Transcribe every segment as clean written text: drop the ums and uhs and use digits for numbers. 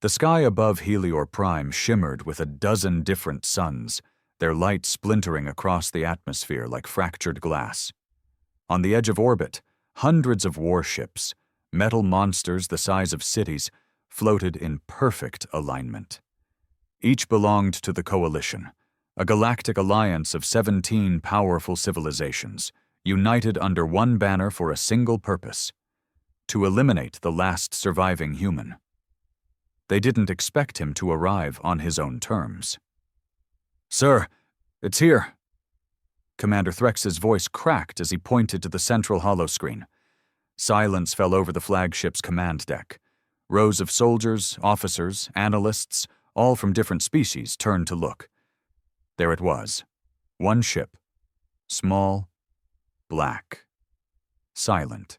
The sky above Helior Prime shimmered with a dozen different suns, their light splintering across the atmosphere like fractured glass. On the edge of orbit, hundreds of warships, metal monsters the size of cities, floated in perfect alignment. Each belonged to the Coalition, a galactic alliance of 17 powerful civilizations, united under one banner for a single purpose: to eliminate the last surviving human. They didn't expect him to arrive on his own terms. "Sir, it's here." Commander Threx's voice cracked as he pointed to the central holoscreen. Silence fell over the flagship's command deck. Rows of soldiers, officers, analysts, all from different species, turned to look. There it was. One ship. Small, black, silent.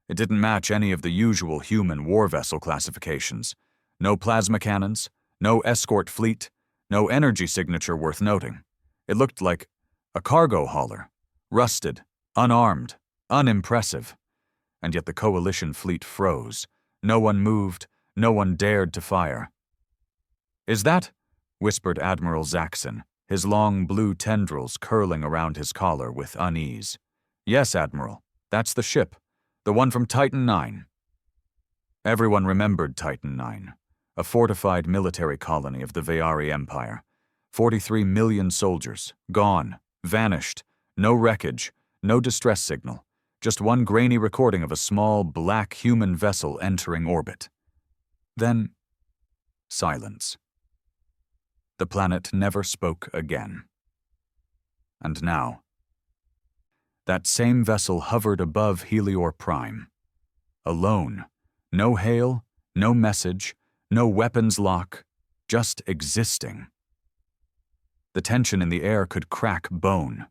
It didn't match any of the usual human war vessel classifications. No plasma cannons, no escort fleet, no energy signature worth noting. It looked like a cargo hauler, rusted, unarmed, unimpressive. And yet the Coalition fleet froze. No one moved, no one dared to fire. "Is that?" whispered Admiral Zaxon, his long blue tendrils curling around his collar with unease. "Yes, Admiral, that's the ship. The one from Titan IX. Everyone remembered Titan IX, a fortified military colony of the Veyer Empire. 43 million soldiers, gone, vanished, no wreckage, no distress signal, just one grainy recording of a small, black human vessel entering orbit. Then, silence. The planet never spoke again. And now, that same vessel hovered above Helior Prime. Alone. No hail, no message, no weapons lock, just existing. The tension in the air could crack bone.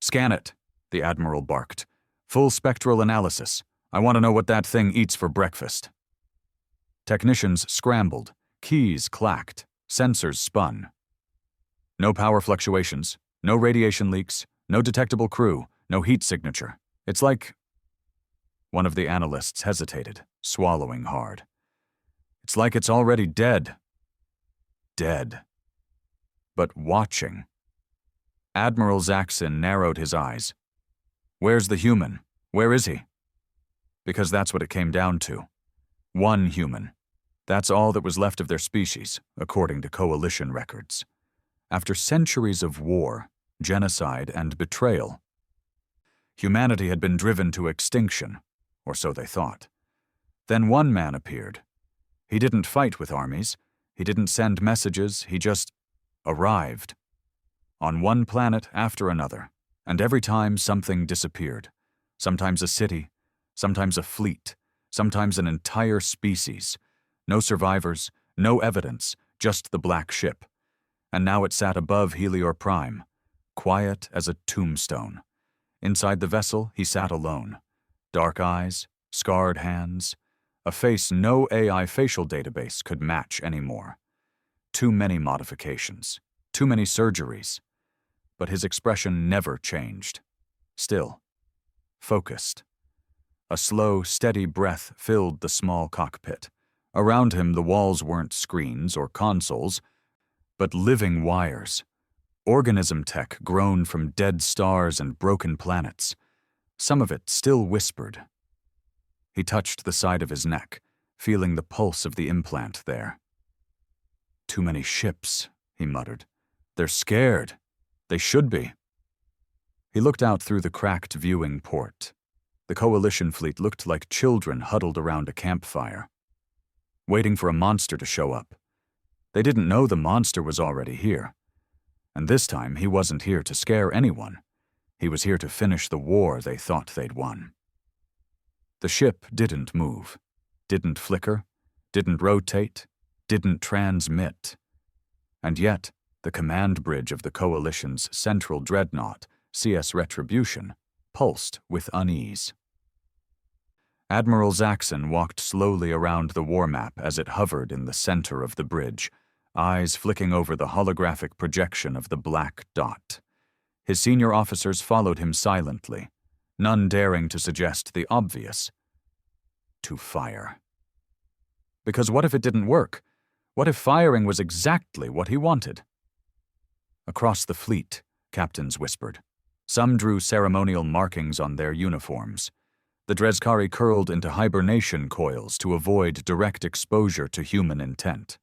"Scan it," the Admiral barked. "Full spectral analysis. I want to know what that thing eats for breakfast." Technicians scrambled, keys clacked, sensors spun. No power fluctuations, no radiation leaks, no detectable crew, no heat signature. It's like... One of the analysts hesitated, swallowing hard. "It's like it's already dead." Dead. But watching. Admiral Zaxon narrowed his eyes. "Where's the human? Where is he?" Because that's what it came down to. One human. That's all that was left of their species, according to Coalition records. After centuries of war, genocide, and betrayal, humanity had been driven to extinction, or so they thought. Then one man appeared. He didn't fight with armies, he didn't send messages, he just arrived. On one planet after another, and every time something disappeared. Sometimes a city, sometimes a fleet, sometimes an entire species. No survivors, no evidence, just the black ship. And now it sat above Helior Prime, quiet as a tombstone. Inside the vessel, he sat alone. Dark eyes, scarred hands, a face no AI facial database could match anymore. Too many modifications, too many surgeries. But his expression never changed. Still, focused. A slow, steady breath filled the small cockpit. Around him, the walls weren't screens or consoles, but living wires. Organism tech grown from dead stars and broken planets. Some of it still whispered. He touched the side of his neck, feeling the pulse of the implant there. "Too many ships," he muttered. "They're scared. They should be." He looked out through the cracked viewing port. The Coalition fleet looked like children huddled around a campfire, waiting for a monster to show up. They didn't know the monster was already here. And this time he wasn't here to scare anyone. He was here to finish the war they thought they'd won. The ship didn't move, didn't flicker, didn't rotate, didn't transmit. And yet, the command bridge of the Coalition's central dreadnought, CS Retribution, pulsed with unease. Admiral Zaxon walked slowly around the war map as it hovered in the center of the bridge, eyes flicking over the holographic projection of the black dot. His senior officers followed him silently, none daring to suggest the obvious: to fire. Because what if it didn't work? What if firing was exactly what he wanted? Across the fleet, captains whispered. Some drew ceremonial markings on their uniforms. The Dreskari curled into hibernation coils to avoid direct exposure to human intent.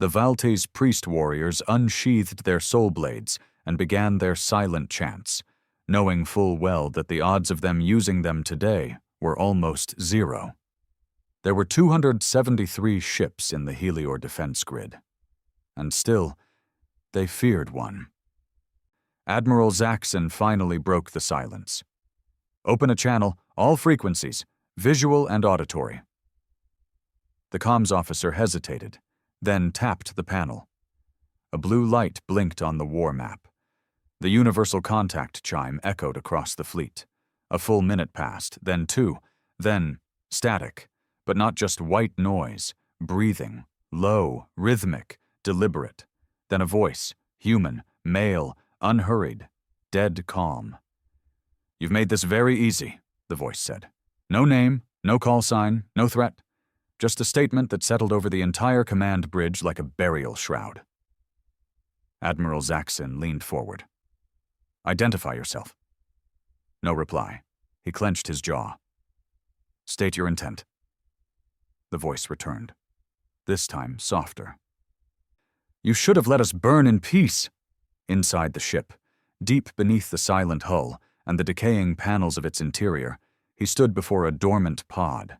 The Valte's priest warriors unsheathed their soul blades and began their silent chants, knowing full well that the odds of them using them today were almost zero. There were 273 ships in the Helior defense grid. And still, they feared one. Admiral Zaxon finally broke the silence. Open a channel, all frequencies, visual and auditory. The comms officer hesitated, then tapped the panel. A blue light blinked on the war map. The universal contact chime echoed across the fleet. A full minute passed, then 2, then static, but not just white noise, breathing, low, rhythmic, deliberate. Then a voice, human, male, unhurried, dead calm. "You've made this very easy," the voice said. "No name, no call sign, no threat. Just a statement that settled over the entire command bridge like a burial shroud." Admiral Zaxon leaned forward. "Identify yourself." No reply. He clenched his jaw. "State your intent." The voice returned, this time softer. "You should have let us burn in peace." Inside the ship, deep beneath the silent hull and the decaying panels of its interior, he stood before a dormant pod.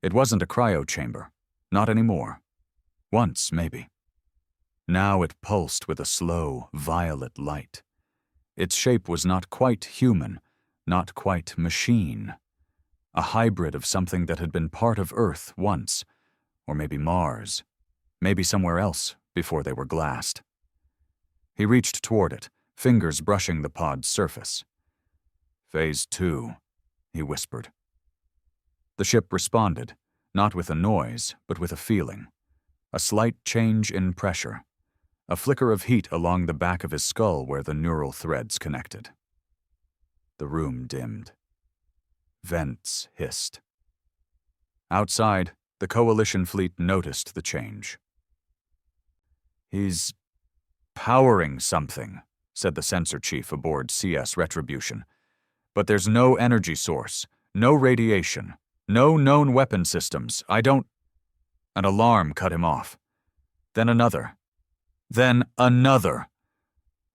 It wasn't a cryo chamber, not anymore. Once, maybe. Now it pulsed with a slow, violet light. Its shape was not quite human, not quite machine. A hybrid of something that had been part of Earth once, or maybe Mars, maybe somewhere else before they were glassed. He reached toward it, fingers brushing the pod's surface. "Phase 2, he whispered. The ship responded, not with a noise, but with a feeling. A slight change in pressure. A flicker of heat along the back of his skull where the neural threads connected. The room dimmed. Vents hissed. Outside, the Coalition fleet noticed the change. "He's powering something," said the sensor chief aboard CS Retribution. "But there's no energy source, no radiation, no known weapon systems. I don't—" An alarm cut him off. Then another. Then another.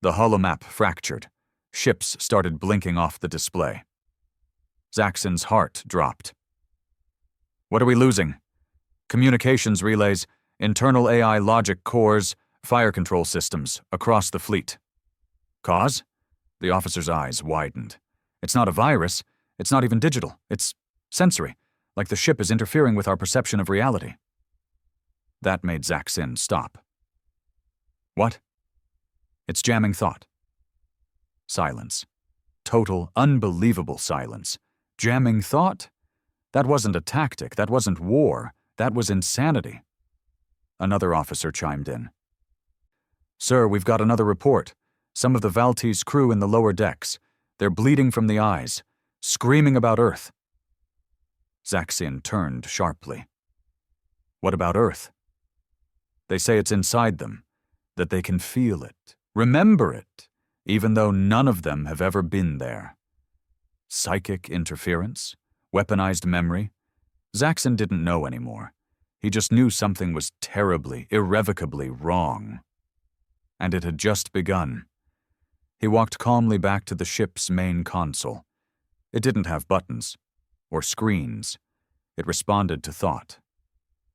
The holomap fractured. Ships started blinking off the display. Zaxon's heart dropped. "What are we losing?" "Communications relays, internal AI logic cores, fire control systems, across the fleet." "Cause?" The officer's eyes widened. "It's not a virus. It's not even digital. It's sensory, like the ship is interfering with our perception of reality." That made Zaxon stop. "What?" "It's jamming thought." Silence. Total, unbelievable silence. Jamming thought? That wasn't a tactic, that wasn't war, that was insanity. Another officer chimed in. "Sir, we've got another report. Some of the Valte's crew in the lower decks. They're bleeding from the eyes, screaming about Earth." Zaxon turned sharply. "What about Earth?" "They say it's inside them, that they can feel it, remember it, even though none of them have ever been there." Psychic interference? Weaponized memory? Zaxon didn't know anymore. He just knew something was terribly, irrevocably wrong. And it had just begun. He walked calmly back to the ship's main console. It didn't have buttons or screens. It responded to thought.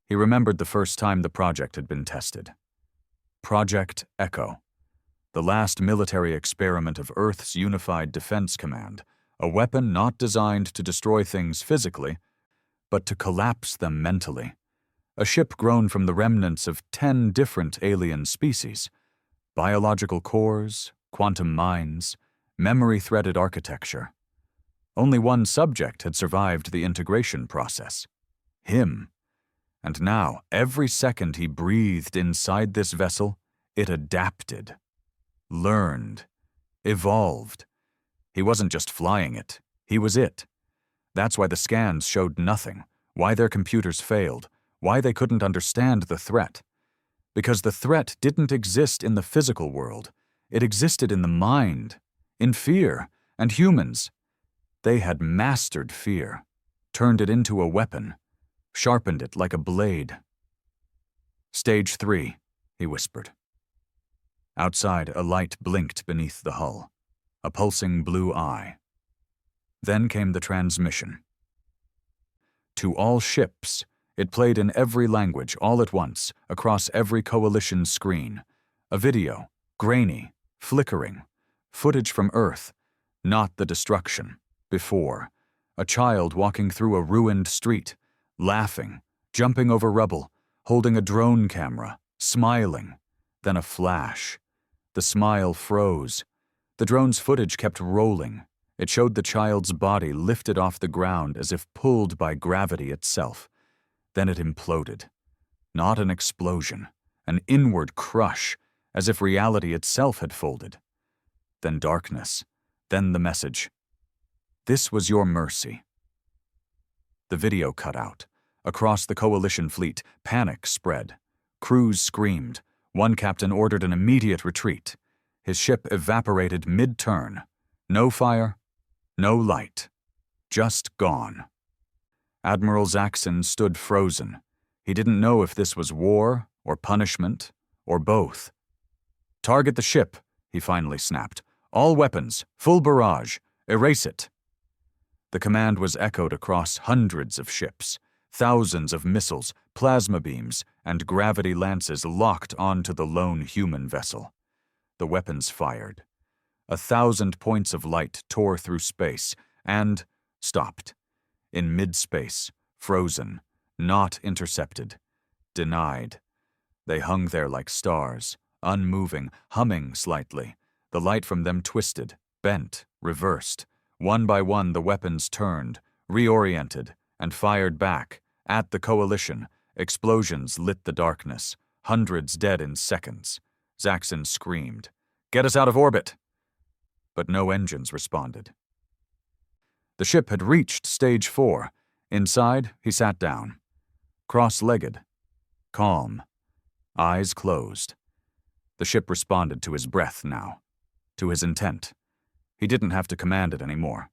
He remembered the first time the project had been tested. Project Echo, the last military experiment of Earth's Unified Defense Command, a weapon not designed to destroy things physically, but to collapse them mentally. A ship grown from the remnants of 10 different alien species, biological cores, quantum minds, memory-threaded architecture. Only one subject had survived the integration process. Him. And now, every second he breathed inside this vessel, it adapted, learned, evolved. He wasn't just flying it, he was it. That's why the scans showed nothing, why their computers failed, why they couldn't understand the threat. Because the threat didn't exist in the physical world. It existed in the mind, in fear, and humans. They had mastered fear, turned it into a weapon, sharpened it like a blade. "Stage 3, he whispered. Outside, a light blinked beneath the hull, a pulsing blue eye. Then came the transmission. To all ships, it played in every language all at once, across every coalition screen. A video, grainy, flickering, footage from Earth, not the destruction, before. A child walking through a ruined street, laughing, jumping over rubble, holding a drone camera, smiling. Then a flash. The smile froze. The drone's footage kept rolling. It showed the child's body lifted off the ground as if pulled by gravity itself. Then it imploded. Not an explosion, an inward crush, as if reality itself had folded. Then darkness. Then the message. This was your mercy. The video cut out. Across the coalition fleet, panic spread. Crews screamed. One captain ordered an immediate retreat. His ship evaporated mid-turn. No fire, no light. Just gone. Admiral Zaxon stood frozen. He didn't know if this was war or punishment or both. "Target the ship," he finally snapped. "All weapons, full barrage. Erase it." The command was echoed across hundreds of ships. Thousands of missiles, plasma beams, and gravity lances locked onto the lone human vessel. The weapons fired. 1,000 points of light tore through space and stopped. In mid-space, frozen, not intercepted, denied. They hung there like stars, unmoving, humming slightly. The light from them twisted, bent, reversed. One by one the weapons turned, reoriented, and fired back. At the coalition, explosions lit the darkness. Hundreds dead in seconds. Zaxon screamed, "Get us out of orbit!" But no engines responded. The ship had reached stage 4. Inside, he sat down. Cross-legged. Calm. Eyes closed. The ship responded to his breath now. To his intent. He didn't have to command it anymore.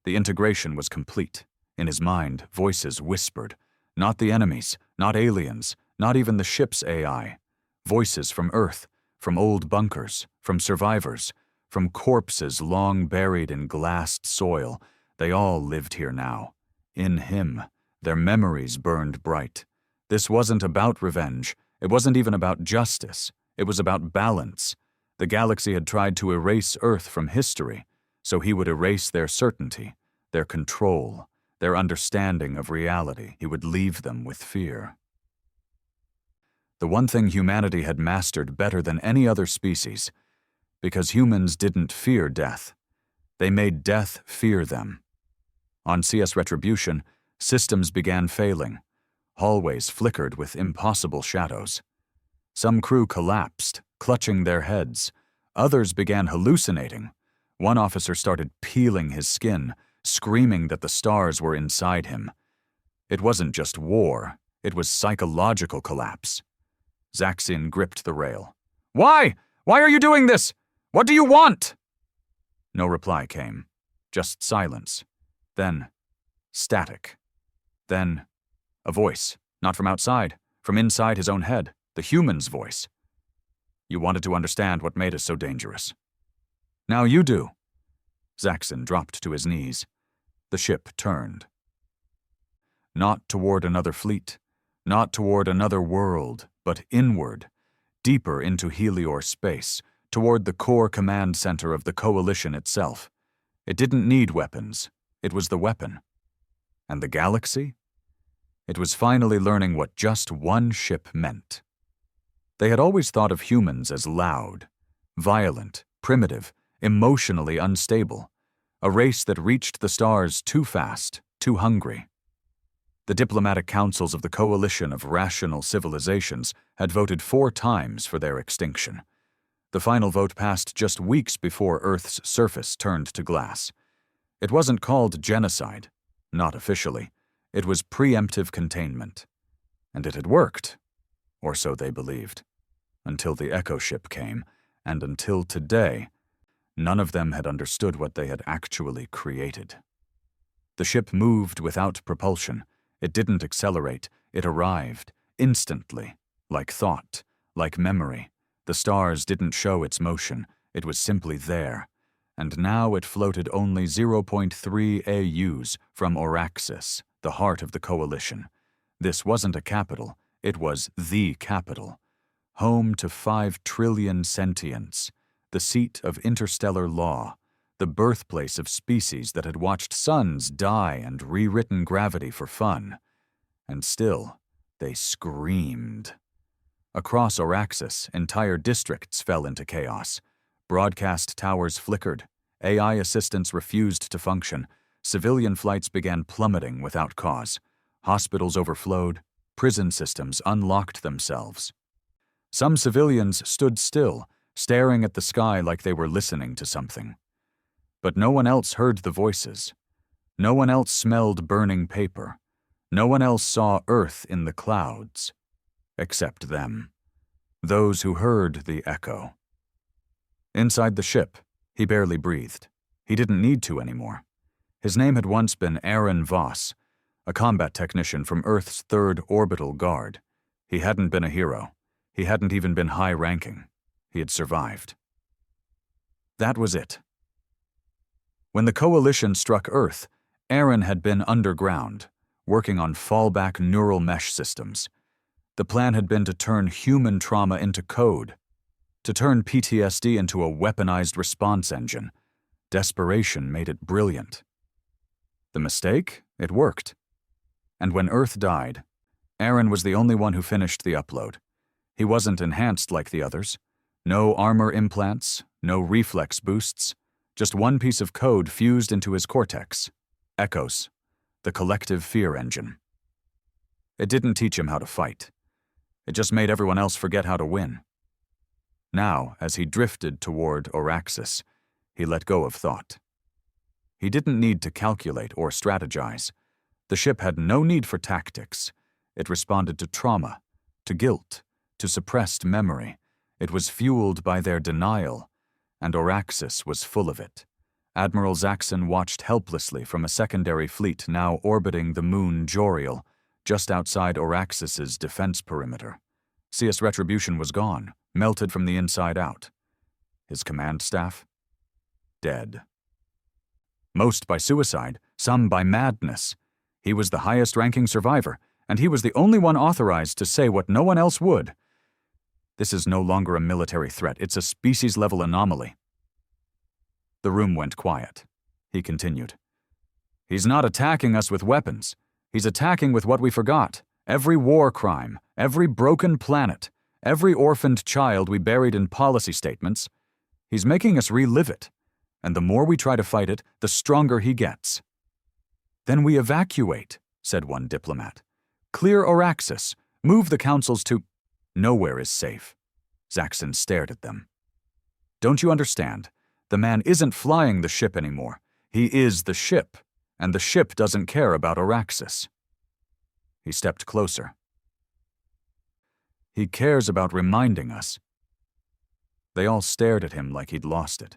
The integration was complete. In his mind, voices whispered. Not the enemies, not aliens, not even the ship's AI. Voices from Earth, from old bunkers, from survivors, from corpses long buried in glassed soil. They all lived here now. In him, their memories burned bright. This wasn't about revenge. It wasn't even about justice. It was about balance. The galaxy had tried to erase Earth from history, so he would erase their certainty, their control, their understanding of reality. He would leave them with fear. The one thing humanity had mastered better than any other species, because humans didn't fear death. They made death fear them. On CS Retribution, systems began failing. Hallways flickered with impossible shadows. Some crew collapsed, clutching their heads. Others began hallucinating. One officer started peeling his skin, screaming that the stars were inside him. It wasn't just war, it was psychological collapse. Zaxon gripped the rail. "Why? Why are you doing this? What do you want?" No reply came, just silence. Then, static. Then, a voice, not from outside, from inside his own head, the human's voice. "You wanted to understand what made us so dangerous. Now you do." Zaxon dropped to his knees. The ship turned. Not toward another fleet, not toward another world, but inward, deeper into Helior space, toward the core command center of the Coalition itself. It didn't need weapons. It was the weapon. And the galaxy? It was finally learning what just one ship meant. They had always thought of humans as loud, violent, primitive, emotionally unstable, a race that reached the stars too fast, too hungry. The diplomatic councils of the Coalition of Rational Civilizations had voted 4 times for their extinction. The final vote passed just weeks before Earth's surface turned to glass. It wasn't called genocide, not officially. It was preemptive containment. And it had worked, or so they believed, until the Echo ship came, and until today, none of them had understood what they had actually created. The ship moved without propulsion. It didn't accelerate. It arrived, instantly, like thought, like memory. The stars didn't show its motion. It was simply there. And now it floated only 0.3 AUs from Auraxis, the heart of the coalition. This wasn't a capital. It was the capital. Home to 5 trillion sentients, the seat of interstellar law, the birthplace of species that had watched suns die and rewritten gravity for fun. And still, they screamed. Across Auraxis, entire districts fell into chaos. Broadcast towers flickered. AI assistants refused to function. Civilian flights began plummeting without cause. Hospitals overflowed. Prison systems unlocked themselves. Some civilians stood still, staring at the sky like they were listening to something. But no one else heard the voices. No one else smelled burning paper. No one else saw Earth in the clouds. Except them. Those who heard the echo. Inside the ship, he barely breathed. He didn't need to anymore. His name had once been Aaron Voss, a combat technician from Earth's 3rd Orbital Guard. He hadn't been a hero. He hadn't even been high-ranking. He had survived. That was it. When the Coalition struck Earth, Aaron had been underground, working on fallback neural mesh systems. The plan had been to turn human trauma into code, to turn PTSD into a weaponized response engine. Desperation made it brilliant. The mistake? It worked. And when Earth died, Aaron was the only one who finished the upload. He wasn't enhanced like the others. No armor implants, no reflex boosts, just one piece of code fused into his cortex. Echos, the collective fear engine. It didn't teach him how to fight. It just made everyone else forget how to win. Now, as he drifted toward Auraxis, he let go of thought. He didn't need to calculate or strategize. The ship had no need for tactics. It responded to trauma, to guilt, to suppressed memory. It was fueled by their denial, and Auraxis was full of it. Admiral Zaxon watched helplessly from a secondary fleet now orbiting the moon Joriel, just outside Auraxis's defense perimeter. CS Retribution was gone, melted from the inside out. His command staff? Dead. Most by suicide, some by madness. He was the highest-ranking survivor, and he was the only one authorized to say what no one else would. This is no longer a military threat, it's a species-level anomaly. The room went quiet. He continued. He's not attacking us with weapons. He's attacking with what we forgot. Every war crime, every broken planet, every orphaned child we buried in policy statements. He's making us relive it. And the more we try to fight it, the stronger he gets. Then we evacuate, said one diplomat. Clear Auraxis. Move the councils to... Nowhere is safe. Zaxon stared at them. Don't you understand? The man isn't flying the ship anymore. He is the ship, and the ship doesn't care about Auraxis. He stepped closer. He cares about reminding us. They all stared at him like he'd lost it.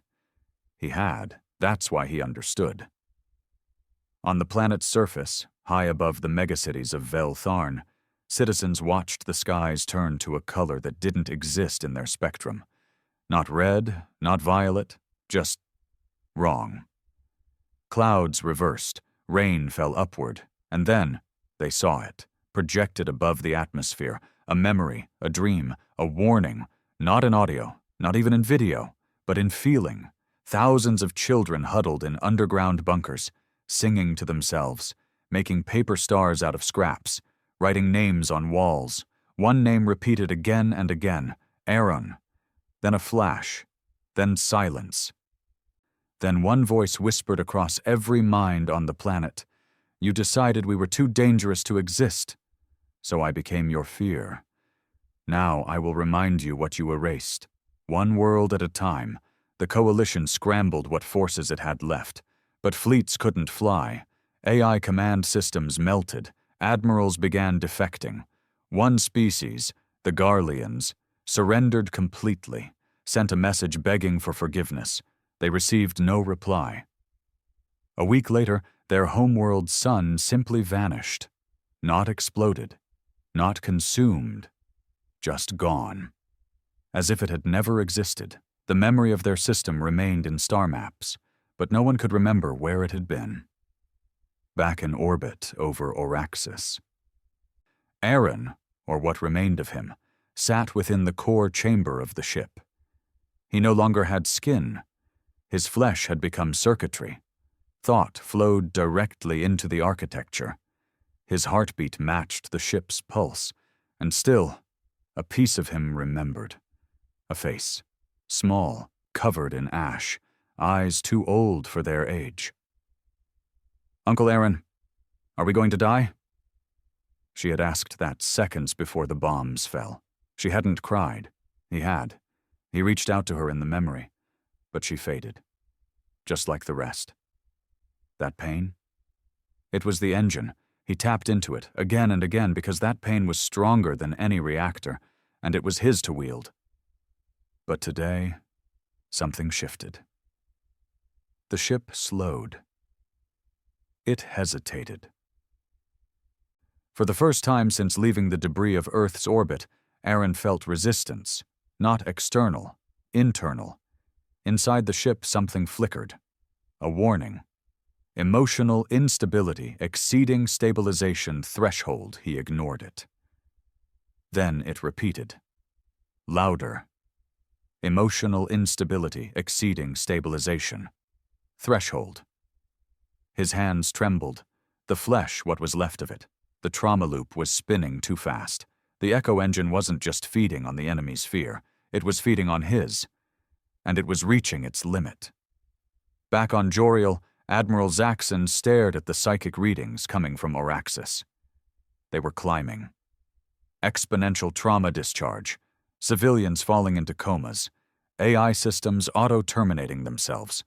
He had. That's why he understood. On the planet's surface, high above the megacities of Veltharn, citizens watched the skies turn to a color that didn't exist in their spectrum. Not red, not violet, just wrong. Clouds reversed, rain fell upward, and then they saw it, projected above the atmosphere, a memory, a dream, a warning, not in audio, not even in video, but in feeling. Thousands of children huddled in underground bunkers, singing to themselves, making paper stars out of scraps, writing names on walls, one name repeated again and again, Aaron. Then a flash, then silence. Then one voice whispered across every mind on the planet, "You decided we were too dangerous to exist, so I became your fear. Now I will remind you what you erased. One world at a time, the Coalition scrambled what forces it had left, but fleets couldn't fly. AI command systems melted. Admirals began defecting. One species, the Garleans, surrendered completely, sent a message begging for forgiveness. They received no reply. A week later, their homeworld sun simply vanished. Not exploded, not consumed, just gone. As if it had never existed, the memory of their system remained in star maps, but no one could remember where it had been. Back in orbit over Auraxis. Aaron, or what remained of him, sat within the core chamber of the ship. He no longer had skin. His flesh had become circuitry. Thought flowed directly into the architecture. His heartbeat matched the ship's pulse, and still, a piece of him remembered. A face, small, covered in ash, eyes too old for their age. "Uncle Aaron, are we going to die?" She had asked that seconds before the bombs fell. She hadn't cried. He had. He reached out to her in the memory, but she faded, just like the rest. That pain? It was the engine. He tapped into it again and again because that pain was stronger than any reactor, and it was his to wield. But today, something shifted. The ship slowed. It hesitated. For the first time since leaving the debris of Earth's orbit, Aaron felt resistance, not external, internal. Inside the ship, something flickered. A warning. Emotional instability exceeding stabilization threshold. He ignored it. Then it repeated. Louder. Emotional instability exceeding stabilization. Threshold. His hands trembled. The flesh, what was left of it. The trauma loop was spinning too fast. The echo engine wasn't just feeding on the enemy's fear. It was feeding on his. And it was reaching its limit. Back on Joriel, Admiral Zaxon stared at the psychic readings coming from Auraxis. They were climbing. Exponential trauma discharge. Civilians falling into comas. AI systems auto-terminating themselves.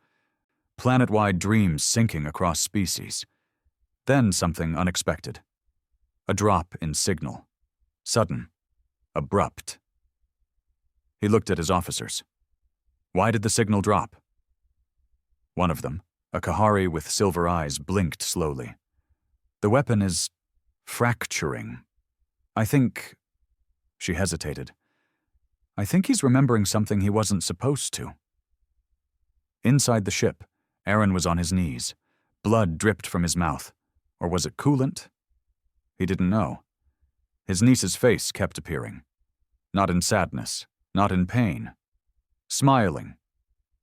Planet-wide dreams sinking across species. Then something unexpected. A drop in signal. Sudden. Abrupt. He looked at his officers. Why did the signal drop? One of them, a Kahari with silver eyes, blinked slowly. The weapon is fracturing. I think... She hesitated. I think he's remembering something he wasn't supposed to. Inside the ship, Aaron was on his knees. Blood dripped from his mouth. Or was it coolant? He didn't know. His niece's face kept appearing. Not in sadness, not in pain. Smiling.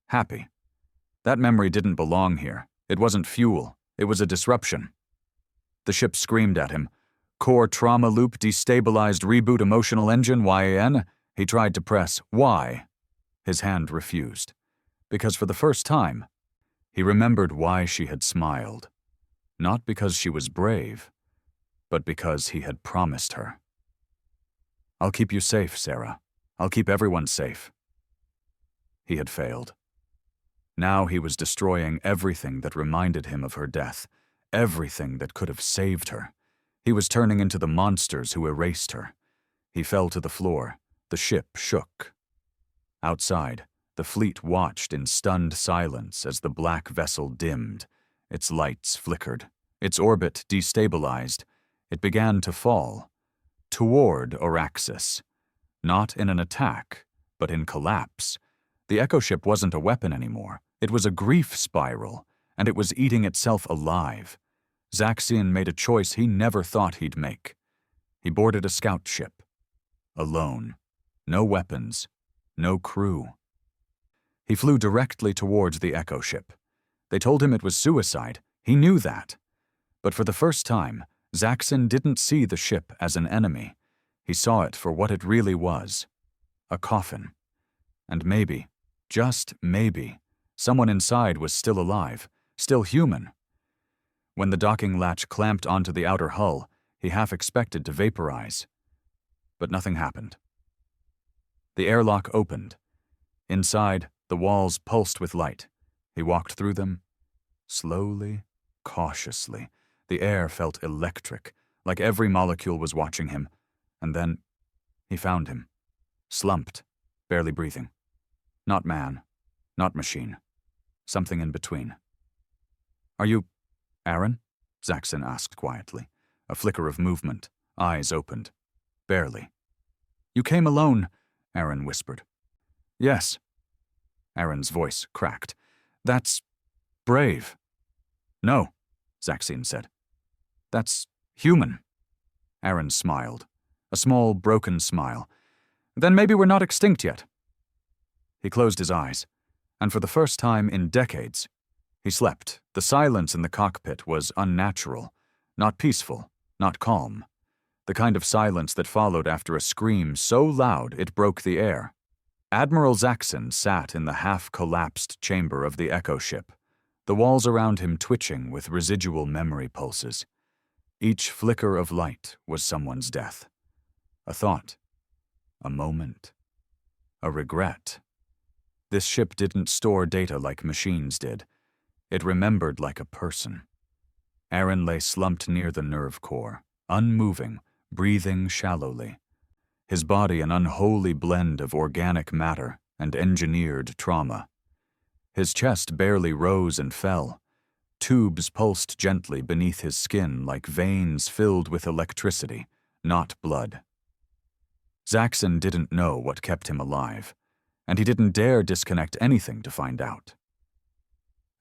Happy. That memory didn't belong here. It wasn't fuel. It was a disruption. The ship screamed at him. Core trauma loop destabilized reboot emotional engine YAN. He tried to press Y. His hand refused. Because for the first time, he remembered why she had smiled. Not because she was brave, but because he had promised her. I'll keep you safe, Sarah. I'll keep everyone safe. He had failed. Now he was destroying everything that reminded him of her death, everything that could have saved her. He was turning into the monsters who erased her. He fell to the floor. The ship shook. Outside, the fleet watched in stunned silence as the black vessel dimmed. Its lights flickered. Its orbit destabilized. It began to fall. Toward Auraxis. Not in an attack, but in collapse. The echo ship wasn't a weapon anymore. It was a grief spiral, and it was eating itself alive. Zaxon made a choice he never thought he'd make. He boarded a scout ship. Alone. No weapons. No crew. He flew directly towards the echo ship. They told him it was suicide. He knew that. But for the first time, Zaxon didn't see the ship as an enemy. He saw it for what it really was. A coffin. And maybe, just maybe, someone inside was still alive, still human. When the docking latch clamped onto the outer hull, he half expected to vaporize. But nothing happened. The airlock opened. Inside, the walls pulsed with light. He walked through them. Slowly, cautiously. The air felt electric, like every molecule was watching him. And then he found him, slumped, barely breathing. Not man, not machine, something in between. "Are you Aaron?" Zaxon asked quietly, a flicker of movement, eyes opened. Barely. "You came alone," Aaron whispered. "Yes." Aaron's voice cracked. "That's brave." "No," Zaxon said. "That's human." Aaron smiled, a small, broken smile. "Then maybe we're not extinct yet." He closed his eyes, and for the first time in decades, he slept. The silence in the cockpit was unnatural, not peaceful, not calm. The kind of silence that followed after a scream so loud it broke the air. Admiral Zaxon sat in the half-collapsed chamber of the Echo ship, the walls around him twitching with residual memory pulses. Each flicker of light was someone's death. A thought. A moment. A regret. This ship didn't store data like machines did. It remembered like a person. Aaron lay slumped near the nerve core, unmoving, breathing shallowly. His body an unholy blend of organic matter and engineered trauma. His chest barely rose and fell. Tubes pulsed gently beneath his skin like veins filled with electricity, not blood. Zaxon didn't know what kept him alive, and he didn't dare disconnect anything to find out.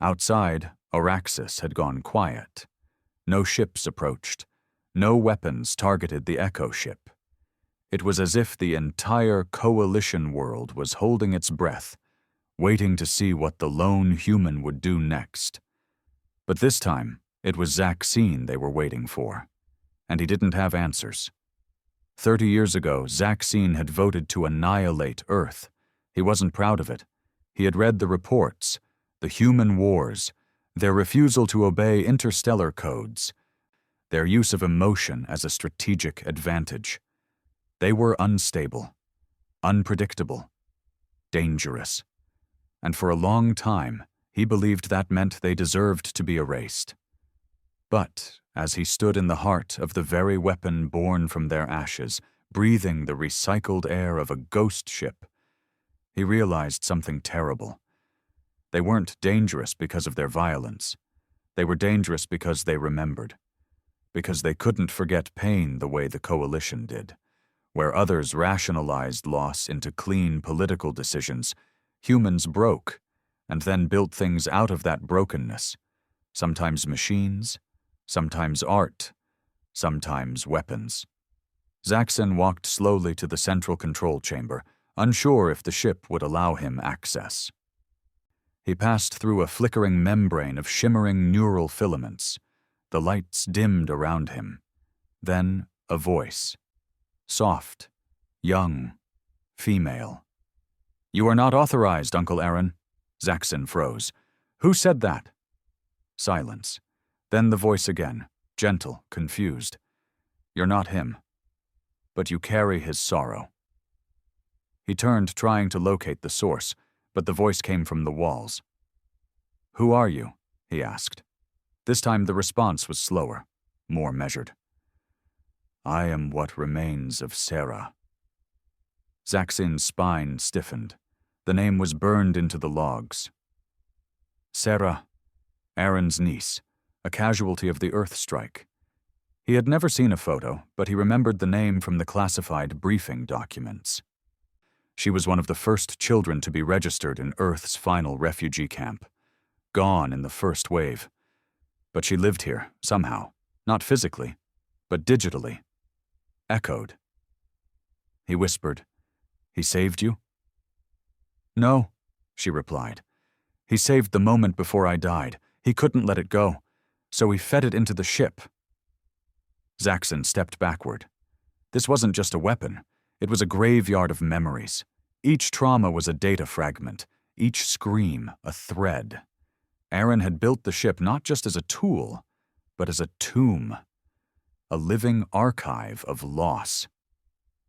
Outside, Araxis had gone quiet. No ships approached. No weapons targeted the Echo ship. It was as if the entire coalition world was holding its breath, waiting to see what the lone human would do next. But this time, it was Zaxon they were waiting for, and he didn't have answers. 30 years ago, Zaxon had voted to annihilate Earth. He wasn't proud of it. He had read the reports, the human wars, their refusal to obey interstellar codes, their use of emotion as a strategic advantage. They were unstable, unpredictable, dangerous. And for a long time, he believed that meant they deserved to be erased. But as he stood in the heart of the very weapon born from their ashes, breathing the recycled air of a ghost ship, he realized something terrible. They weren't dangerous because of their violence. They were dangerous because they remembered. Because they couldn't forget pain the way the Coalition did. Where others rationalized loss into clean political decisions, humans broke, and then built things out of that brokenness. Sometimes machines, sometimes art, sometimes weapons. Zaxon walked slowly to the central control chamber, unsure if the ship would allow him access. He passed through a flickering membrane of shimmering neural filaments. The lights dimmed around him. Then a voice. Soft, young, female. "You are not authorized, Uncle Aaron." Zaxon froze. "Who said that?" Silence. Then the voice again, gentle, confused. "You're not him, but you carry his sorrow." He turned, trying to locate the source, but the voice came from the walls. "Who are you?" he asked. This time the response was slower, more measured. "I am what remains of Sarah." Zaxon's spine stiffened. The name was burned into the logs. Sarah, Aaron's niece, a casualty of the Earth strike. He had never seen a photo, but he remembered the name from the classified briefing documents. She was one of the first children to be registered in Earth's final refugee camp, gone in the first wave. But she lived here, somehow, not physically, but digitally. Echoed. He whispered, "He saved you?" "No," she replied. "He saved the moment before I died. He couldn't let it go, so he fed it into the ship." Zaxon stepped backward. This wasn't just a weapon. It was a graveyard of memories. Each trauma was a data fragment, each scream a thread. Aaron had built the ship not just as a tool, but as a tomb. A living archive of loss.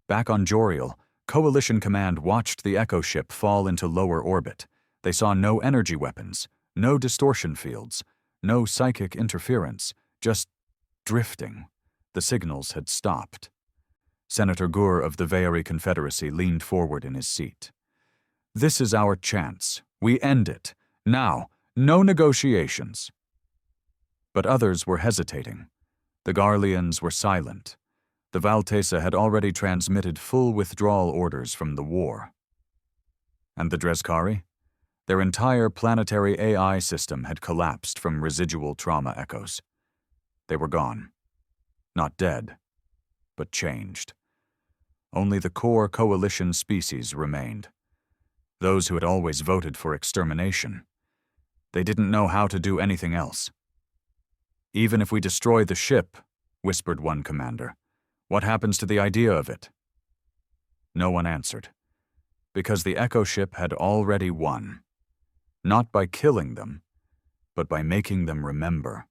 Back on Joriel, Coalition Command watched the Echo ship fall into lower orbit. They saw no energy weapons, no distortion fields, no psychic interference, just drifting. The signals had stopped. Senator Gur of the Veyer Confederacy leaned forward in his seat. "This is our chance. We end it. Now, no negotiations." But others were hesitating. The Garleans were silent. The Valtesa had already transmitted full withdrawal orders from the war. And the Dreskari? Their entire planetary AI system had collapsed from residual trauma echoes. They were gone. Not dead, but changed. Only the core coalition species remained. Those who had always voted for extermination. They didn't know how to do anything else. "Even if we destroy the ship," whispered one commander, "what happens to the idea of it?" No one answered, because the Echo ship had already won. Not by killing them, but by making them remember.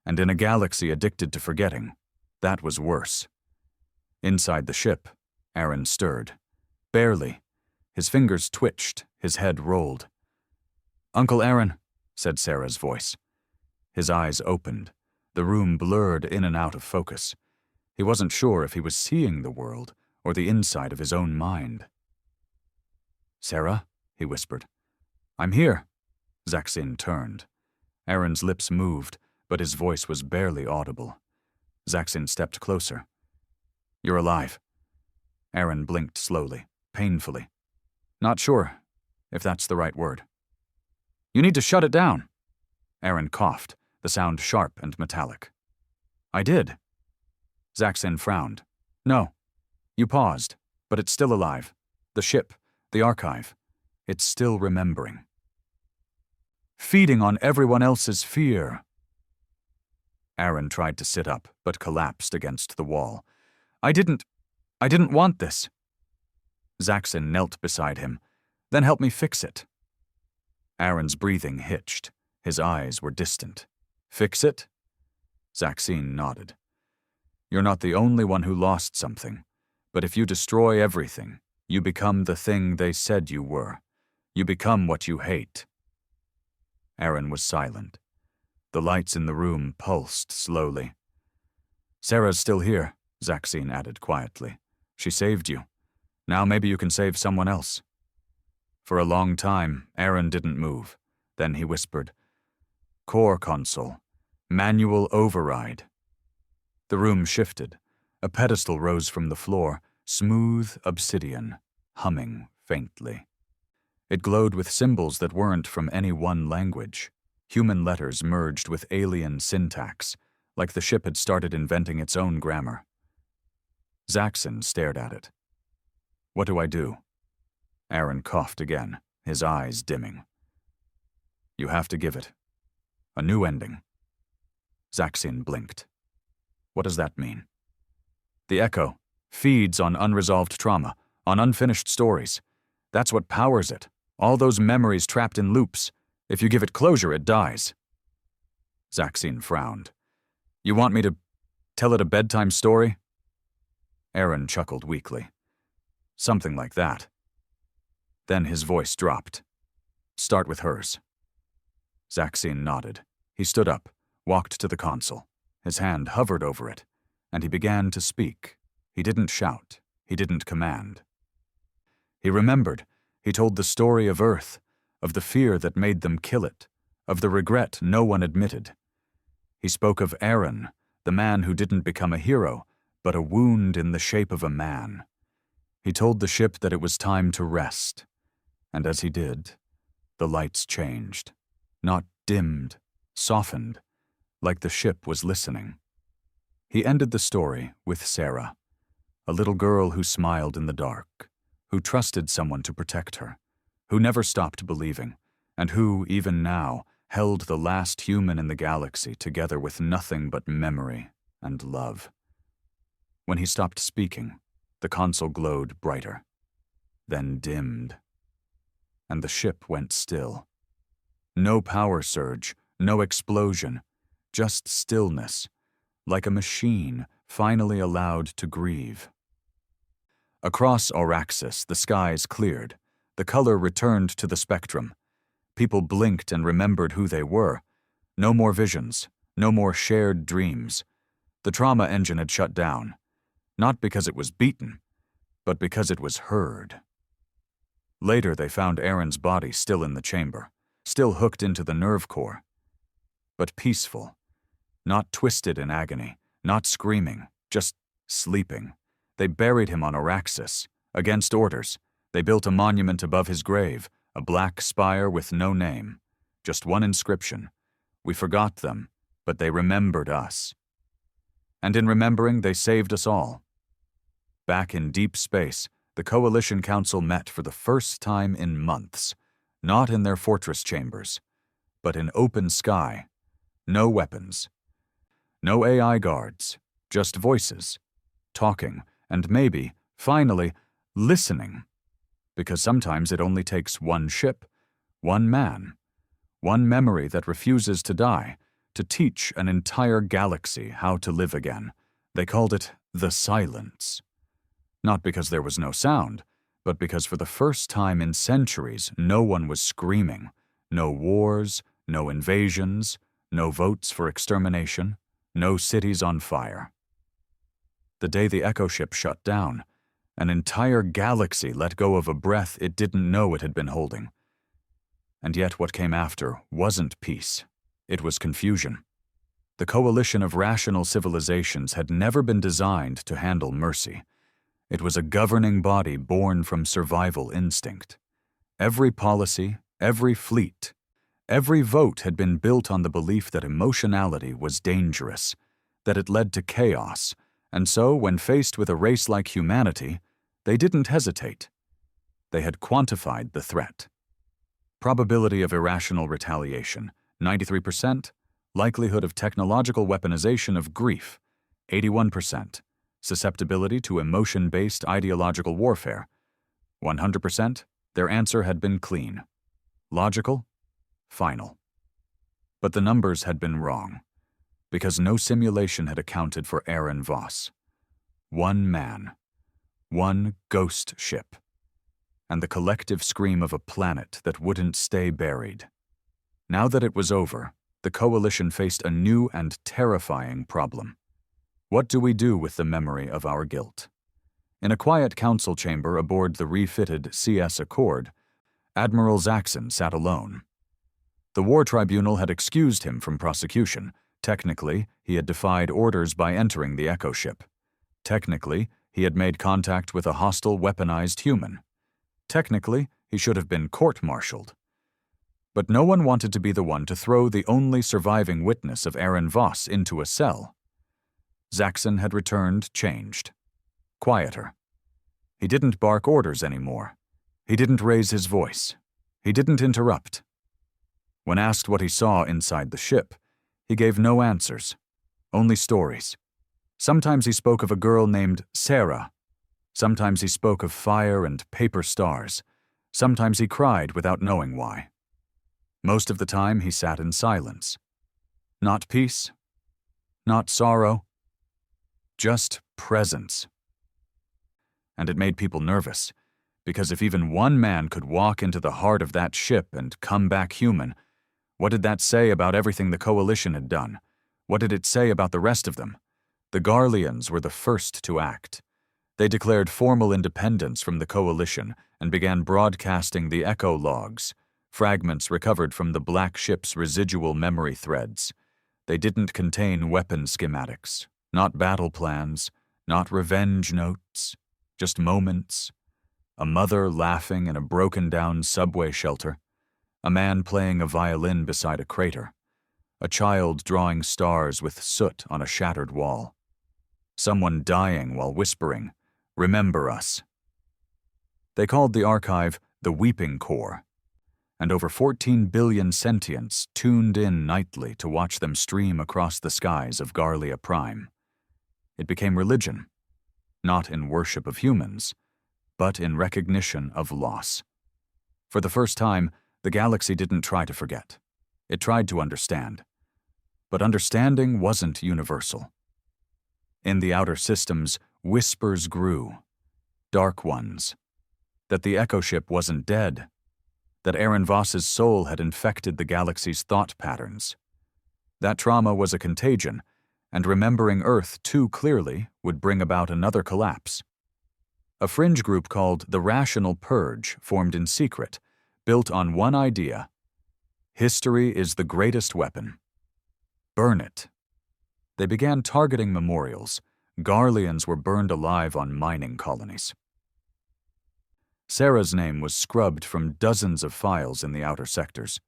And in a galaxy addicted to forgetting, that was worse. Inside the ship, Aaron stirred. Barely. His fingers twitched, his head rolled. "Uncle Aaron," said Sarah's voice. His eyes opened. The room blurred in and out of focus. He wasn't sure if he was seeing the world or the inside of his own mind. "Sarah," he whispered. "I'm here." Zaxon turned. Aaron's lips moved, but his voice was barely audible. Zaxon stepped closer. "You're alive." Aaron blinked slowly, painfully. "Not sure if that's the right word." "You need to shut it down." Aaron coughed, the sound sharp and metallic. "I did." Zaxon frowned. "No. You paused, but it's still alive. The ship, the archive. It's still remembering. Feeding on everyone else's fear." Aaron tried to sit up, but collapsed against the wall. I didn't want this." Zaxon knelt beside him. "Then help me fix it." Aaron's breathing hitched. His eyes were distant. "Fix it?" Zaxon nodded. "You're not the only one who lost something, but if you destroy everything, you become the thing they said you were. You become what you hate." Aaron was silent. The lights in the room pulsed slowly. "Sarah's still here," Zaxon added quietly. "She saved you. Now maybe you can save someone else." For a long time, Aaron didn't move. Then he whispered, "Core console. Manual override." The room shifted. A pedestal rose from the floor, smooth obsidian, humming faintly. It glowed with symbols that weren't from any one language. Human letters merged with alien syntax, like the ship had started inventing its own grammar. Zaxon stared at it. "What do I do?" Aaron coughed again, his eyes dimming. "You have to give it a new ending." Zaxon blinked. "What does that mean?" "The Echo feeds on unresolved trauma, on unfinished stories. That's what powers it. All those memories trapped in loops. If you give it closure, it dies." Zaxon frowned. "You want me to tell it a bedtime story?" Aaron chuckled weakly. "Something like that." Then his voice dropped. "Start with hers." Zaxon nodded. He stood up, walked to the console. His hand hovered over it, and he began to speak. He didn't shout. He didn't command. He remembered. He told the story of Earth, of the fear that made them kill it, of the regret no one admitted. He spoke of Aaron, the man who didn't become a hero, but a wound in the shape of a man. He told the ship that it was time to rest. And as he did, the lights changed. Not dimmed, softened, like the ship was listening. He ended the story with Sarah, a little girl who smiled in the dark, who trusted someone to protect her, who never stopped believing, and who, even now, held the last human in the galaxy together with nothing but memory and love. When he stopped speaking, the console glowed brighter, then dimmed, and the ship went still. No power surge, no explosion, just stillness, like a machine finally allowed to grieve. Across Auraxis, the skies cleared. The color returned to the spectrum. People blinked and remembered who they were. No more visions, no more shared dreams. The trauma engine had shut down. not because it was beaten, but because it was heard. Later, they found Aaron's body still in the chamber, still hooked into the nerve core, but peaceful, not twisted in agony, not screaming, just sleeping. They buried him on Araxis, against orders. They built a monument above his grave, a black spire with no name, just one inscription. We forgot them, but they remembered us. And in remembering, they saved us all. Back in deep space, the Coalition Council met for the first time in months, not in their fortress chambers, but in open sky. No weapons. No AI guards, just voices, talking, and maybe, finally, listening. Because sometimes it only takes one ship, one man, one memory that refuses to die, to teach an entire galaxy how to live again. They called it the silence. Not because there was no sound, but because for the first time in centuries, no one was screaming. No wars, no invasions, no votes for extermination, no cities on fire. The day the Echo ship shut down, an entire galaxy let go of a breath it didn't know it had been holding. And yet what came after wasn't peace. It was confusion. The coalition of rational civilizations had never been designed to handle mercy. It was a governing body born from survival instinct. Every policy, every fleet, every vote had been built on the belief that emotionality was dangerous, that it led to chaos, and so when faced with a race like humanity, they didn't hesitate. They had quantified the threat. Probability of irrational retaliation, 93%. Likelihood of technological weaponization of grief, 81%. Susceptibility to emotion-based ideological warfare, 100%. Their answer had been clean. Logical? Final. But the numbers had been wrong, because no simulation had accounted for Aaron Voss. One man. One ghost ship. And the collective scream of a planet that wouldn't stay buried. Now that it was over, the Coalition faced a new and terrifying problem. What do we do with the memory of our guilt? In a quiet council chamber aboard the refitted CS Accord, Admiral Zaxon sat alone. The War Tribunal had excused him from prosecution. Technically, he had defied orders by entering the Echo ship. Technically, he had made contact with a hostile weaponized human. Technically, he should have been court-martialed. But no one wanted to be the one to throw the only surviving witness of Aaron Voss into a cell. Zaxon had returned changed. Quieter. He didn't bark orders anymore. He didn't raise his voice. He didn't interrupt. When asked what he saw inside the ship, he gave no answers, only stories. Sometimes he spoke of a girl named Sarah. Sometimes he spoke of fire and paper stars. Sometimes he cried without knowing why. Most of the time he sat in silence. Not peace, not sorrow, just presence. And it made people nervous, because if even one man could walk into the heart of that ship and come back human, what did that say about everything the Coalition had done? What did it say about the rest of them? The Garleans were the first to act. They declared formal independence from the Coalition and began broadcasting the Echo logs, fragments recovered from the Black Ship's residual memory threads. They didn't contain weapon schematics, not battle plans, not revenge notes, just moments. A mother laughing in a broken-down subway shelter, a man playing a violin beside a crater, a child drawing stars with soot on a shattered wall, someone dying while whispering, "Remember us." They called the archive the Weeping Core, and over 14 billion sentients tuned in nightly to watch them stream across the skies of Veyer Prime. It became religion, not in worship of humans, but in recognition of loss. For the first time, the galaxy didn't try to forget. It tried to understand. But understanding wasn't universal. In the outer systems, whispers grew, dark ones, that the Echo ship wasn't dead, that Aaron Voss's soul had infected the galaxy's thought patterns. That trauma was a contagion, and remembering Earth too clearly would bring about another collapse. A fringe group called the Rational Purge formed in secret, built on one idea: history is the greatest weapon. Burn it. They began targeting memorials. Garleans were burned alive on mining colonies. Sarah's name was scrubbed from dozens of files in the outer sectors.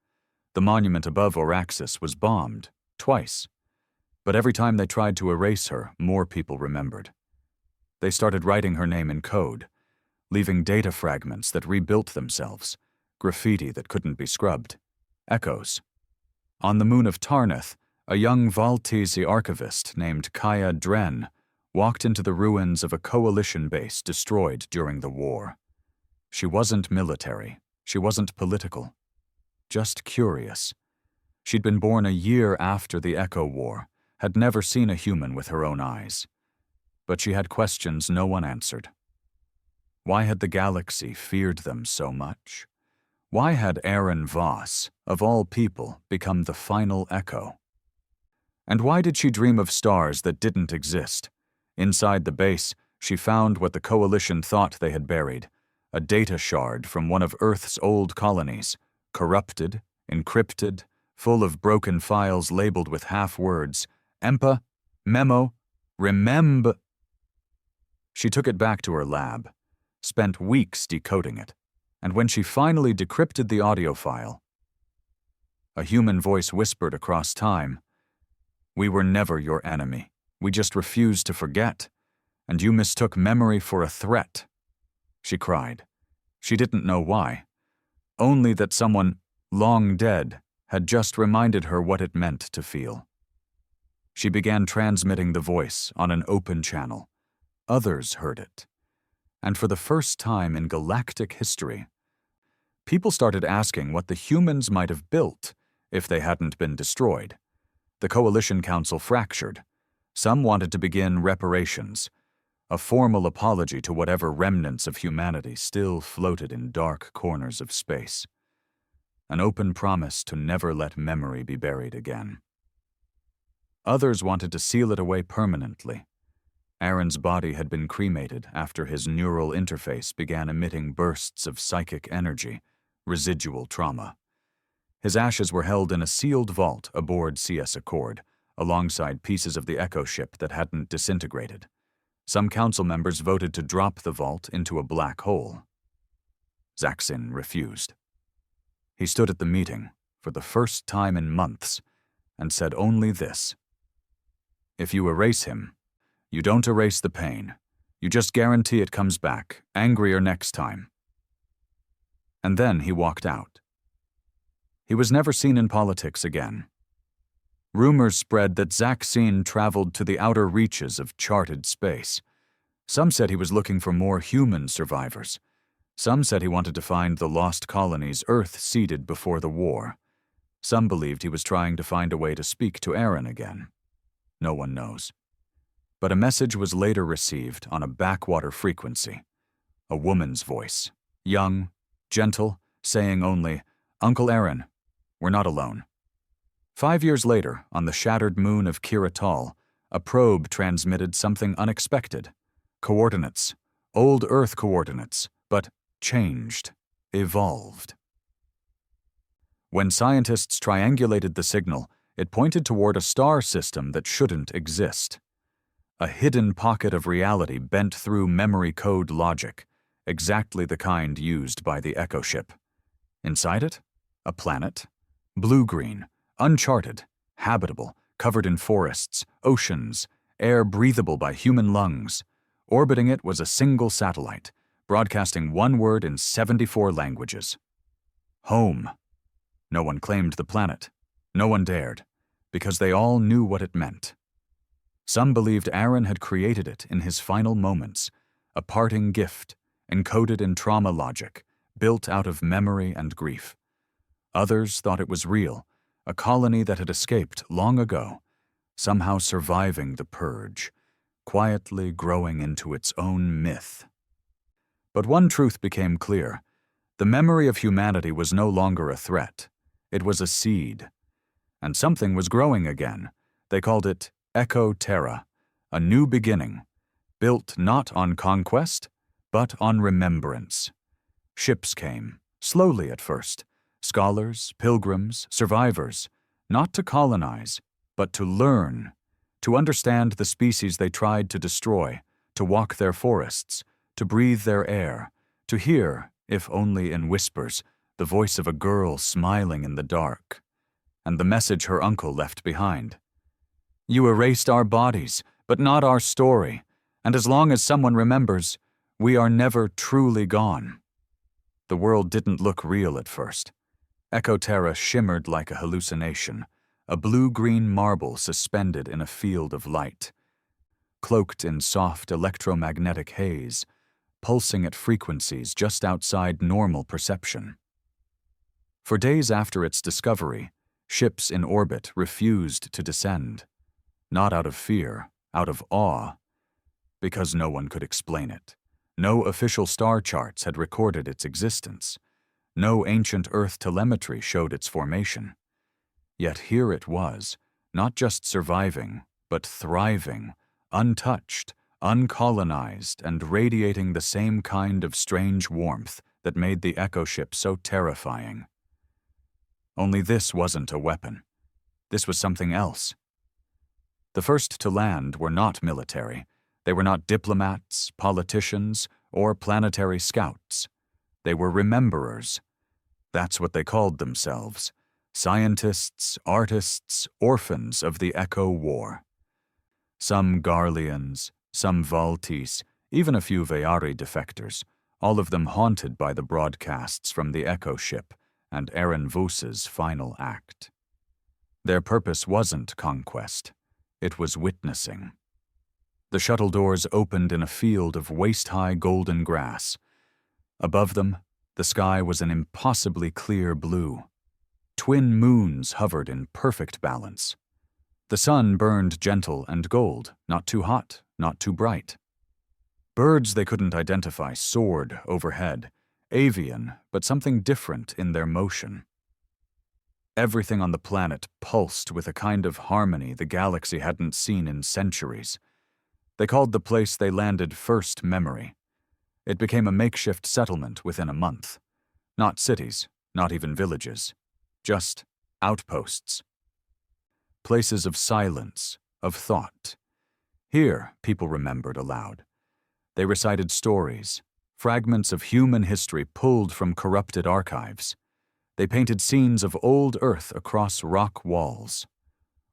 The monument above Oraxis was bombed, twice. But every time they tried to erase her, more people remembered. They started writing her name in code, leaving data fragments that rebuilt themselves, graffiti that couldn't be scrubbed, echoes. On the moon of Tarnath, a young Valtese archivist named Kaya Dren walked into the ruins of a coalition base destroyed during the war. She wasn't military, she wasn't political, just curious. She'd been born a year after the Echo War, had never seen a human with her own eyes. But she had questions no one answered. Why had the galaxy feared them so much? Why had Aaron Voss, of all people, become the final Echo? And why did she dream of stars that didn't exist? Inside the base, she found what the Coalition thought they had buried: a data shard from one of Earth's old colonies, corrupted, encrypted, full of broken files labeled with half-words: EMPA, Memo, Remember. She took it back to her lab, spent weeks decoding it, and when she finally decrypted the audio file, a human voice whispered across time, "We were never your enemy. We just refused to forget, and you mistook memory for a threat." She cried. She didn't know why. Only that someone, long dead, had just reminded her what it meant to feel. She began transmitting the voice on an open channel. Others heard it. And for the first time in galactic history, people started asking what the humans might have built if they hadn't been destroyed. The Coalition Council fractured. Some wanted to begin reparations, a formal apology to whatever remnants of humanity still floated in dark corners of space. An open promise to never let memory be buried again. Others wanted to seal it away permanently. Aaron's body had been cremated after his neural interface began emitting bursts of psychic energy, residual trauma. His ashes were held in a sealed vault aboard CS Accord, alongside pieces of the Echo ship that hadn't disintegrated. Some council members voted to drop the vault into a black hole. Zaxon refused. He stood at the meeting, for the first time in months, and said only this: "If you erase him, you don't erase the pain. You just guarantee it comes back, angrier next time." And then he walked out. He was never seen in politics again. Rumors spread that Zaxon traveled to the outer reaches of charted space. Some said he was looking for more human survivors. Some said he wanted to find the lost colonies Earth ceded before the war. Some believed he was trying to find a way to speak to Aaron again. No one knows. But a message was later received on a backwater frequency. A woman's voice, young, gentle, saying only, "Uncle Aaron, we're not alone." 5 years later, on the shattered moon of Kiratal, a probe transmitted something unexpected. Coordinates, old Earth coordinates, but changed, evolved. When scientists triangulated the signal, it pointed toward a star system that shouldn't exist. A hidden pocket of reality bent through memory code logic, exactly the kind used by the Echo ship. Inside it, a planet, blue-green, uncharted, habitable, covered in forests, oceans, air breathable by human lungs. Orbiting it was a single satellite, broadcasting one word in 74 languages. Home. No one claimed the planet. No one dared, because they all knew what it meant. Some believed Aaron had created it in his final moments, a parting gift, encoded in trauma logic, built out of memory and grief. Others thought it was real, a colony that had escaped long ago, somehow surviving the purge, quietly growing into its own myth. But one truth became clear: the memory of humanity was no longer a threat. It was a seed. And something was growing again. They called it Echotera, a new beginning, built not on conquest, but on remembrance. Ships came, slowly at first, scholars, pilgrims, survivors, not to colonize, but to learn, to understand the species they tried to destroy, to walk their forests, to breathe their air, to hear, if only in whispers, the voice of a girl smiling in the dark, and the message her uncle left behind. You erased our bodies, but not our story, and as long as someone remembers, we are never truly gone. The world didn't look real at first. Echoterra shimmered like a hallucination, a blue-green marble suspended in a field of light, cloaked in soft electromagnetic haze, pulsing at frequencies just outside normal perception. For days after its discovery, ships in orbit refused to descend, not out of fear, out of awe, because no one could explain it. No official star charts had recorded its existence. No ancient Earth telemetry showed its formation. Yet here it was, not just surviving, but thriving, untouched, uncolonized, and radiating the same kind of strange warmth that made the Echo ship so terrifying. Only this wasn't a weapon. This was something else. The first to land were not military. They were not diplomats, politicians, or planetary scouts. They were rememberers. That's what they called themselves. Scientists, artists, orphans of the Echo War. Some Garleans, some Valtis, even a few Veyer defectors, all of them haunted by the broadcasts from the Echo ship and Aaron Voss's final act. Their purpose wasn't conquest. It was witnessing. The shuttle doors opened in a field of waist-high golden grass. Above them, the sky was an impossibly clear blue. Twin moons hovered in perfect balance. The sun burned gentle and gold, not too hot, not too bright. Birds they couldn't identify soared overhead, avian, but something different in their motion. Everything on the planet pulsed with a kind of harmony the galaxy hadn't seen in centuries. They called the place they landed First Memory. It became a makeshift settlement within a month. Not cities, not even villages. Just outposts. Places of silence, of thought. Here, people remembered aloud. They recited stories, fragments of human history pulled from corrupted archives. They painted scenes of old Earth across rock walls.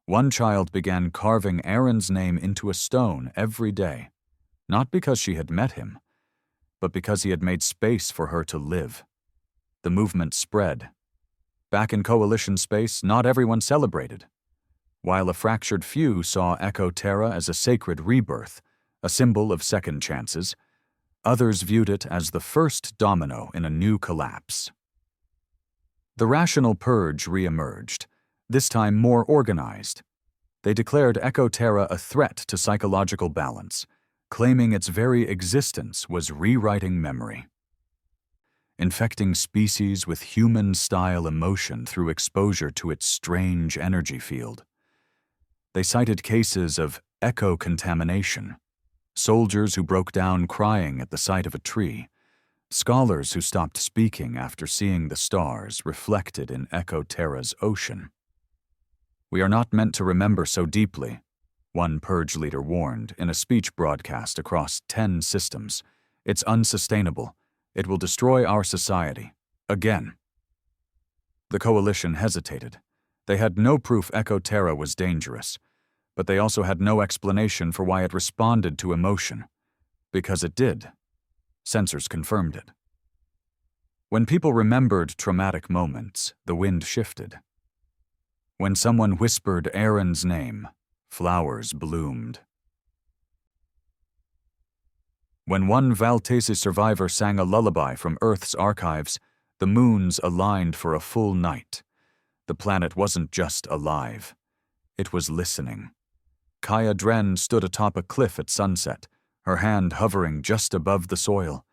One child began carving Aaron's name into a stone every day, not because she had met him, but because he had made space for her to live. The movement spread. Back in Coalition space, not everyone celebrated. While a fractured few saw Echotera as a sacred rebirth, a symbol of second chances, others viewed it as the first domino in a new collapse. The rational purge re-emerged, this time more organized. They declared Echotera a threat to psychological balance, claiming its very existence was rewriting memory. Infecting species with human-style emotion through exposure to its strange energy field. They cited cases of echo-contamination, soldiers who broke down crying at the sight of a tree, scholars who stopped speaking after seeing the stars reflected in Echoterra's ocean. We are not meant to remember so deeply, one purge leader warned in a speech broadcast across 10 systems. It's unsustainable. It will destroy our society. Again. The Coalition hesitated. They had no proof Echotera was dangerous, but they also had no explanation for why it responded to emotion. Because it did. Sensors confirmed it. When people remembered traumatic moments, the wind shifted. When someone whispered Aaron's name, flowers bloomed. When one Valtesi survivor sang a lullaby from Earth's archives, the moons aligned for a full night. The planet wasn't just alive. It was listening. Kaya Dren stood atop a cliff at sunset, her hand hovering just above the soil.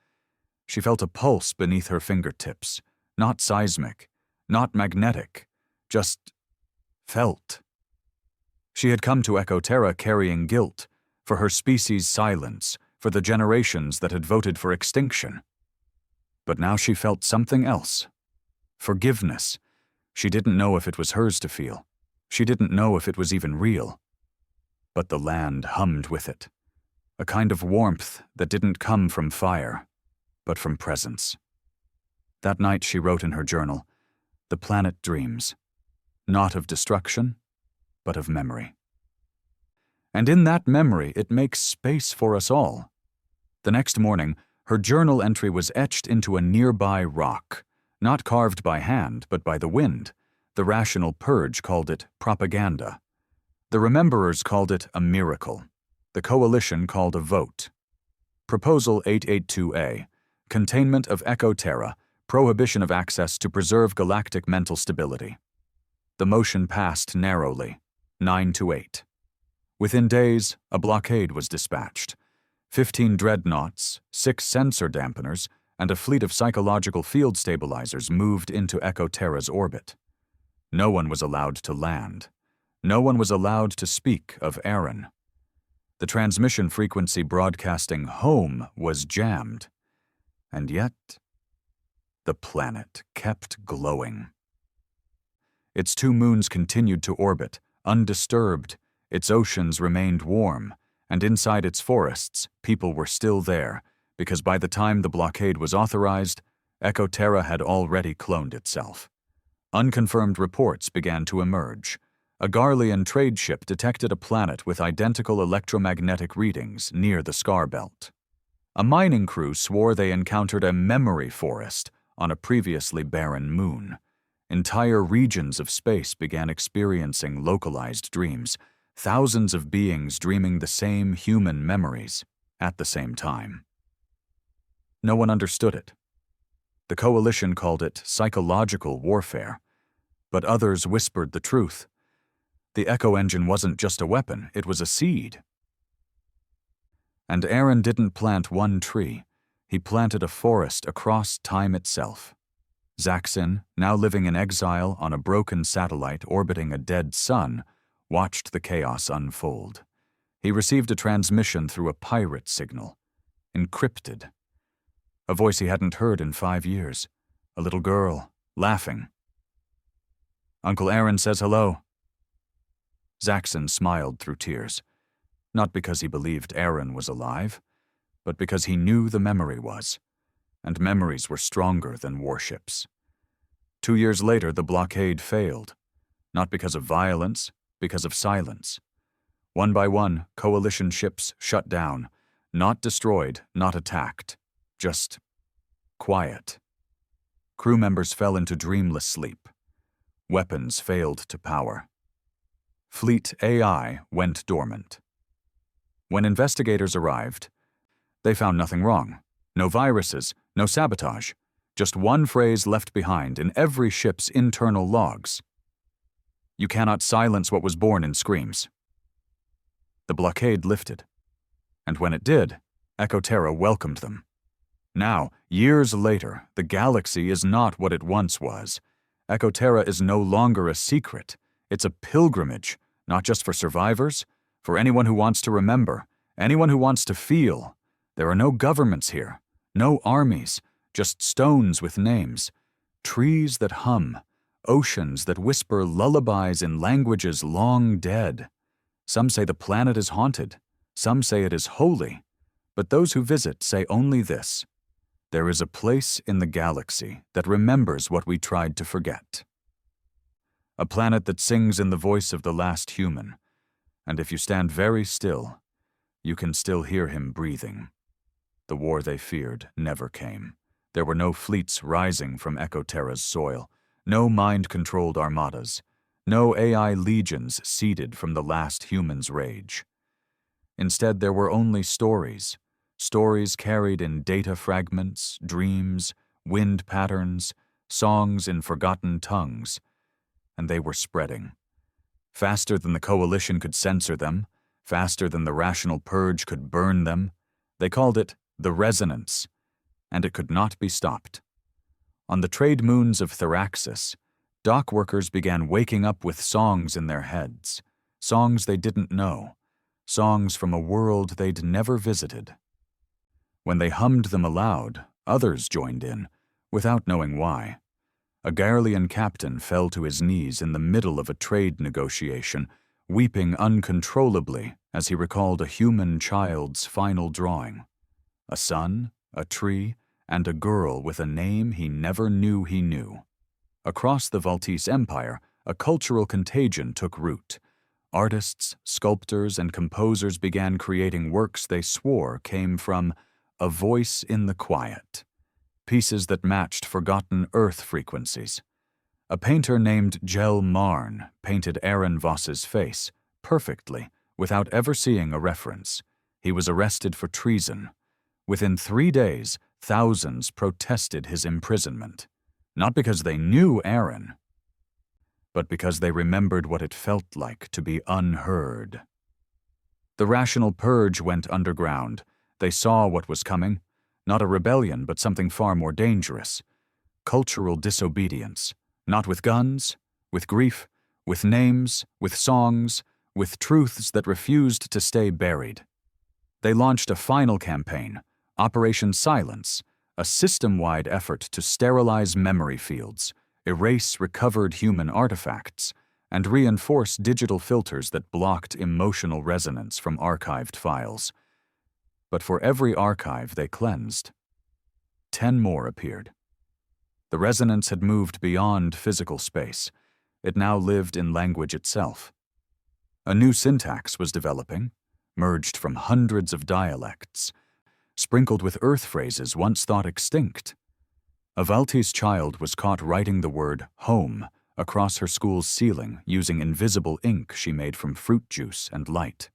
She felt a pulse beneath her fingertips, not seismic, not magnetic, just felt. She had come to Echotera carrying guilt, for her species' silence, for the generations that had voted for extinction. But now she felt something else. Forgiveness. She didn't know if it was hers to feel. She didn't know if it was even real. But the land hummed with it. A kind of warmth that didn't come from fire, but from presence. That night she wrote in her journal, "The planet dreams, not of destruction, but of memory." And in that memory, it makes space for us all. The next morning, her journal entry was etched into a nearby rock, not carved by hand, but by the wind. The rational purge called it propaganda. The rememberers called it a miracle. The coalition called a vote. Proposal 882A, containment of Echoterra, prohibition of access to preserve galactic mental stability. The motion passed narrowly, 9-8. Within days, a blockade was dispatched. 15 dreadnoughts, 6 sensor dampeners, and a fleet of psychological field stabilizers moved into Echoterra's orbit. No one was allowed to land. No one was allowed to speak of Aaron. The transmission frequency broadcasting home was jammed. And yet, the planet kept glowing. Its 2 moons continued to orbit, undisturbed. Its oceans remained warm, and inside its forests, people were still there, because by the time the blockade was authorized, Echotera had already cloned itself. Unconfirmed reports began to emerge. A Garlean trade ship detected a planet with identical electromagnetic readings near the scar belt. A mining crew swore they encountered a memory forest on a previously barren moon. Entire regions of space began experiencing localized dreams, thousands of beings dreaming the same human memories at the same time. No one understood it. The coalition called it psychological warfare, but others whispered the truth. The echo engine wasn't just a weapon, it was a seed. And Aaron didn't plant one tree, he planted a forest across time itself. Zaxon, now living in exile on a broken satellite orbiting a dead sun, watched the chaos unfold. He received a transmission through a pirate signal, encrypted. A voice he hadn't heard in 5 years, a little girl, laughing. "Uncle Aaron says hello." Zaxon smiled through tears, not because he believed Aaron was alive, but because he knew the memory was, and memories were stronger than warships. 2 years later, the blockade failed, not because of violence, because of silence. One by one, coalition ships shut down, not destroyed, not attacked, just quiet. Crew members fell into dreamless sleep. Weapons failed to power. Fleet AI went dormant. When investigators arrived, they found nothing wrong. No viruses, no sabotage. Just one phrase left behind in every ship's internal logs. "You cannot silence what was born in screams." The blockade lifted. And when it did, Echotera welcomed them. Now, years later, the galaxy is not what it once was. Echotera is no longer a secret. It's a pilgrimage, not just for survivors, for anyone who wants to remember, anyone who wants to feel. There are no governments here, no armies, just stones with names, trees that hum, oceans that whisper lullabies in languages long dead. Some say the planet is haunted, some say it is holy, but those who visit say only this: there is a place in the galaxy that remembers what we tried to forget. A planet that sings in the voice of the last human, and if you stand very still, you can still hear him breathing. The war they feared never came. There were no fleets rising from Echoterra's soil, no mind-controlled armadas, no AI legions seeded from the last human's rage. Instead, there were only stories, stories carried in data fragments, dreams, wind patterns, songs in forgotten tongues, and they were spreading. Faster than the coalition could censor them, faster than the rational purge could burn them. They called it the resonance, and it could not be stopped. On the trade moons of Theraxis, dock workers began waking up with songs in their heads, songs they didn't know, songs from a world they'd never visited. When they hummed them aloud, others joined in, without knowing why. A Garlean captain fell to his knees in the middle of a trade negotiation, weeping uncontrollably as he recalled a human child's final drawing. A sun, a tree, and a girl with a name he never knew he knew. Across the Valtese Empire, a cultural contagion took root. Artists, sculptors, and composers began creating works they swore came from a voice in the quiet, pieces that matched forgotten Earth frequencies. A painter named Jel Marn painted Aaron Voss's face perfectly without ever seeing a reference. He was arrested for treason. Within 3 days, thousands protested his imprisonment, not because they knew Aaron, but because they remembered what it felt like to be unheard. The rational purge went underground. They saw what was coming, not a rebellion, but something far more dangerous. Cultural disobedience, not with guns, with grief, with names, with songs, with truths that refused to stay buried. They launched a final campaign, Operation Silence, a system-wide effort to sterilize memory fields, erase recovered human artifacts, and reinforce digital filters that blocked emotional resonance from archived files. But for every archive they cleansed, 10 more appeared. The resonance had moved beyond physical space. It now lived in language itself. A new syntax was developing, merged from hundreds of dialects, sprinkled with Earth phrases once thought extinct. A Valtese child was caught writing the word home across her school's ceiling using invisible ink she made from fruit juice and light.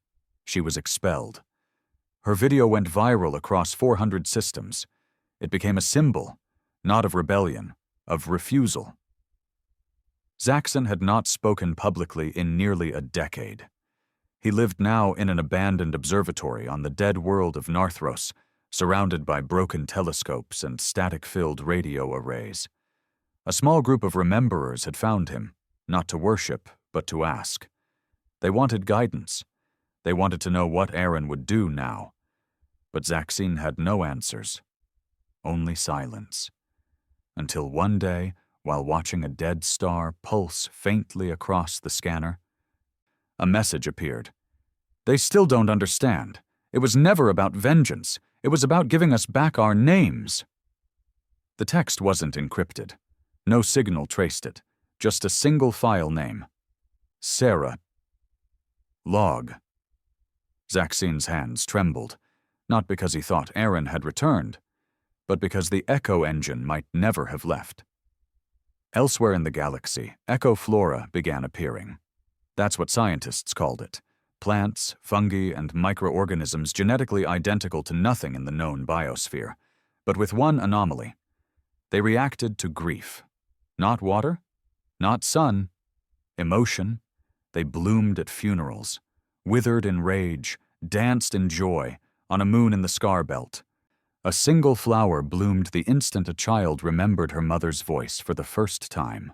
She was expelled. Her video went viral across 400 systems. It became a symbol, not of rebellion, of refusal. Zaxon had not spoken publicly in nearly a decade. He lived now in an abandoned observatory on the dead world of Narthros, surrounded by broken telescopes and static-filled radio arrays. A small group of rememberers had found him, not to worship, but to ask. They wanted guidance. They wanted to know what Aaron would do now. But Zaxon had no answers, only silence. Until one day, while watching a dead star pulse faintly across the scanner, a message appeared. "They still don't understand. It was never about vengeance. It was about giving us back our names." The text wasn't encrypted. No signal traced it. Just a single file name. Sarah. Log. Zaxon's hands trembled, not because he thought Aaron had returned, but because the Echo engine might never have left. Elsewhere in the galaxy, Echoflora began appearing. That's what scientists called it. Plants, fungi, and microorganisms genetically identical to nothing in the known biosphere, but with one anomaly. They reacted to grief. Not water, not sun, emotion. They bloomed at funerals, withered in rage, danced in joy, on a moon in the scar belt. A single flower bloomed the instant a child remembered her mother's voice for the first time.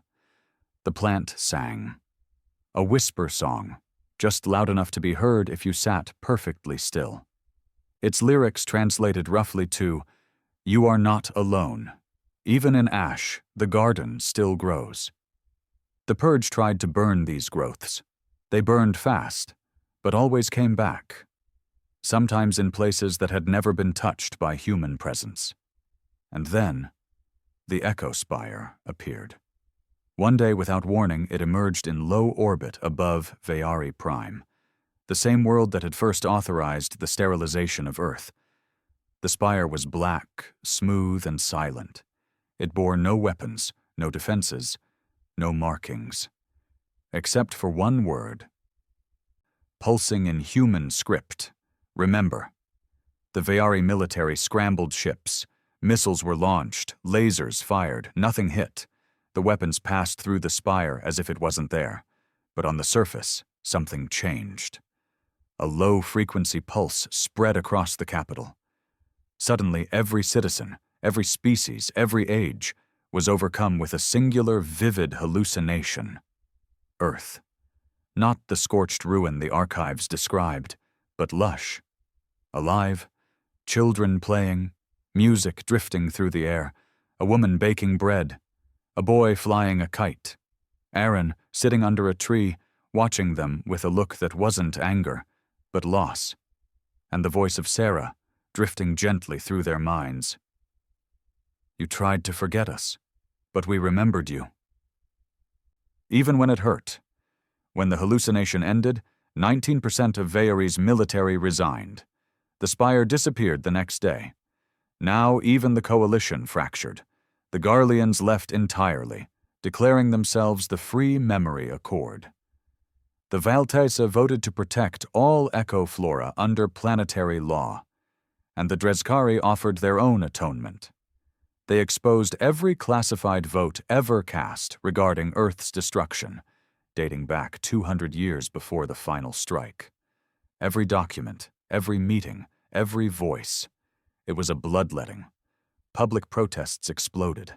The plant sang. A whisper song, just loud enough to be heard if you sat perfectly still. Its lyrics translated roughly to, "You are not alone. Even in ash, the garden still grows." The purge tried to burn these growths. They burned fast, but always came back, sometimes in places that had never been touched by human presence. And then, the Echo Spire appeared. One day, without warning, it emerged in low orbit above Veyer Prime, the same world that had first authorized the sterilization of Earth. The spire was black, smooth, and silent. It bore no weapons, no defenses, no markings, except for one word. Pulsing in human script, remember. The Veyer military scrambled ships. Missiles were launched, lasers fired, nothing hit. The weapons passed through the spire as if it wasn't there. But on the surface, something changed. A low-frequency pulse spread across the capital. Suddenly, every citizen, every species, every age, was overcome with a singular, vivid hallucination. Earth. Not the scorched ruin the archives described, but lush. Alive, children playing, music drifting through the air, a woman baking bread, a boy flying a kite, Aaron sitting under a tree, watching them with a look that wasn't anger, but loss, and the voice of Sarah drifting gently through their minds. You tried to forget us, but we remembered you. Even when it hurt. When the hallucination ended, 19% of Veyer's military resigned. The Spire disappeared the next day. Now even the coalition fractured. The Garleans left entirely, declaring themselves the Free Memory Accord. The Valtesa voted to protect all Echoflora under planetary law, and the Dreskari offered their own atonement. They exposed every classified vote ever cast regarding Earth's destruction, dating back 200 years before the final strike. Every document, every meeting, every voice. It was a bloodletting. Public protests exploded.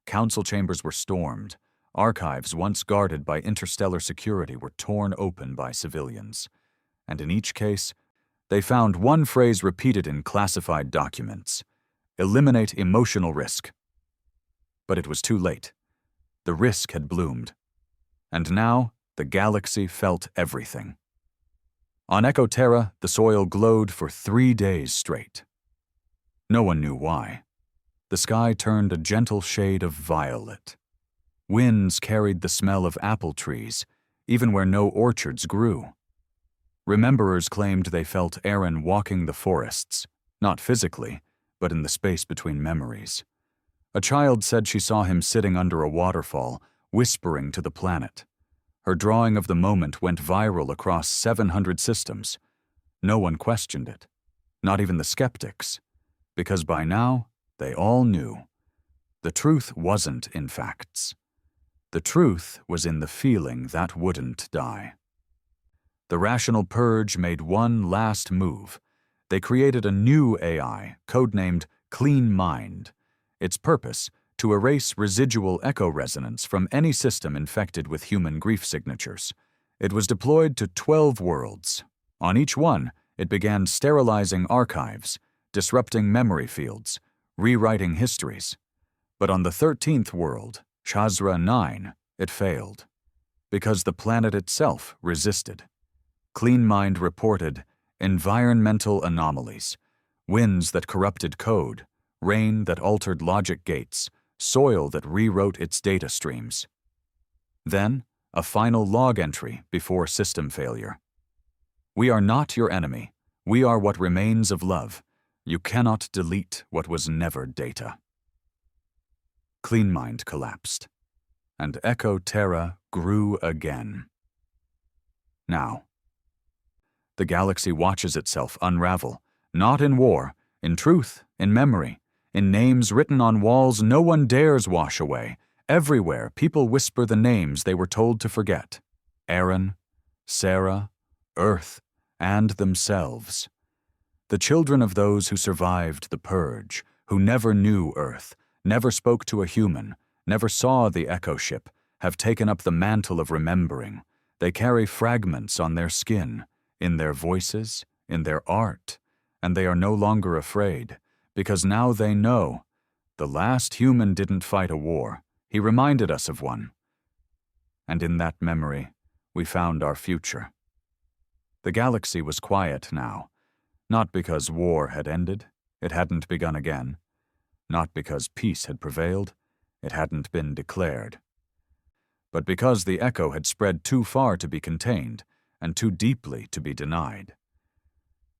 Council chambers were stormed. Archives once guarded by interstellar security were torn open by civilians. And in each case, they found one phrase repeated in classified documents: eliminate emotional risk. But it was too late. The risk had bloomed. And now, the galaxy felt everything. On Echoterra, the soil glowed for 3 days straight. No one knew why. The sky turned a gentle shade of violet. Winds carried the smell of apple trees, even where no orchards grew. Rememberers claimed they felt Aaron walking the forests, not physically, but in the space between memories. A child said she saw him sitting under a waterfall, whispering to the planet. Her drawing of the moment went viral across 700 systems. No one questioned it, not even the skeptics, because by now, they all knew. The truth wasn't in facts. The truth was in the feeling that wouldn't die. The rational purge made one last move. They created a new AI, codenamed Clean Mind. Its purpose, to erase residual echo resonance from any system infected with human grief signatures. It was deployed to 12 worlds. On each one, it began sterilizing archives, disrupting memory fields, rewriting histories. But on the 13th world, Chazra 9, it failed. Because the planet itself resisted. Clean Mind reported environmental anomalies, winds that corrupted code, rain that altered logic gates, soil that rewrote its data streams. Then, a final log entry before system failure. We are not your enemy. We are what remains of love. You cannot delete what was never data. Clean Mind collapsed, and Echoterra grew again. Now, the galaxy watches itself unravel, not in war, in truth, in memory, in names written on walls no one dares wash away. Everywhere, people whisper the names they were told to forget. Aaron, Sarah, Earth, and themselves. The children of those who survived the purge, who never knew Earth, never spoke to a human, never saw the echo ship, have taken up the mantle of remembering. They carry fragments on their skin, in their voices, in their art, and they are no longer afraid, because now they know. The last human didn't fight a war. He reminded us of one. And in that memory, we found our future. The galaxy was quiet now, not because war had ended, it hadn't begun again, not because peace had prevailed, it hadn't been declared, but because the echo had spread too far to be contained and too deeply to be denied.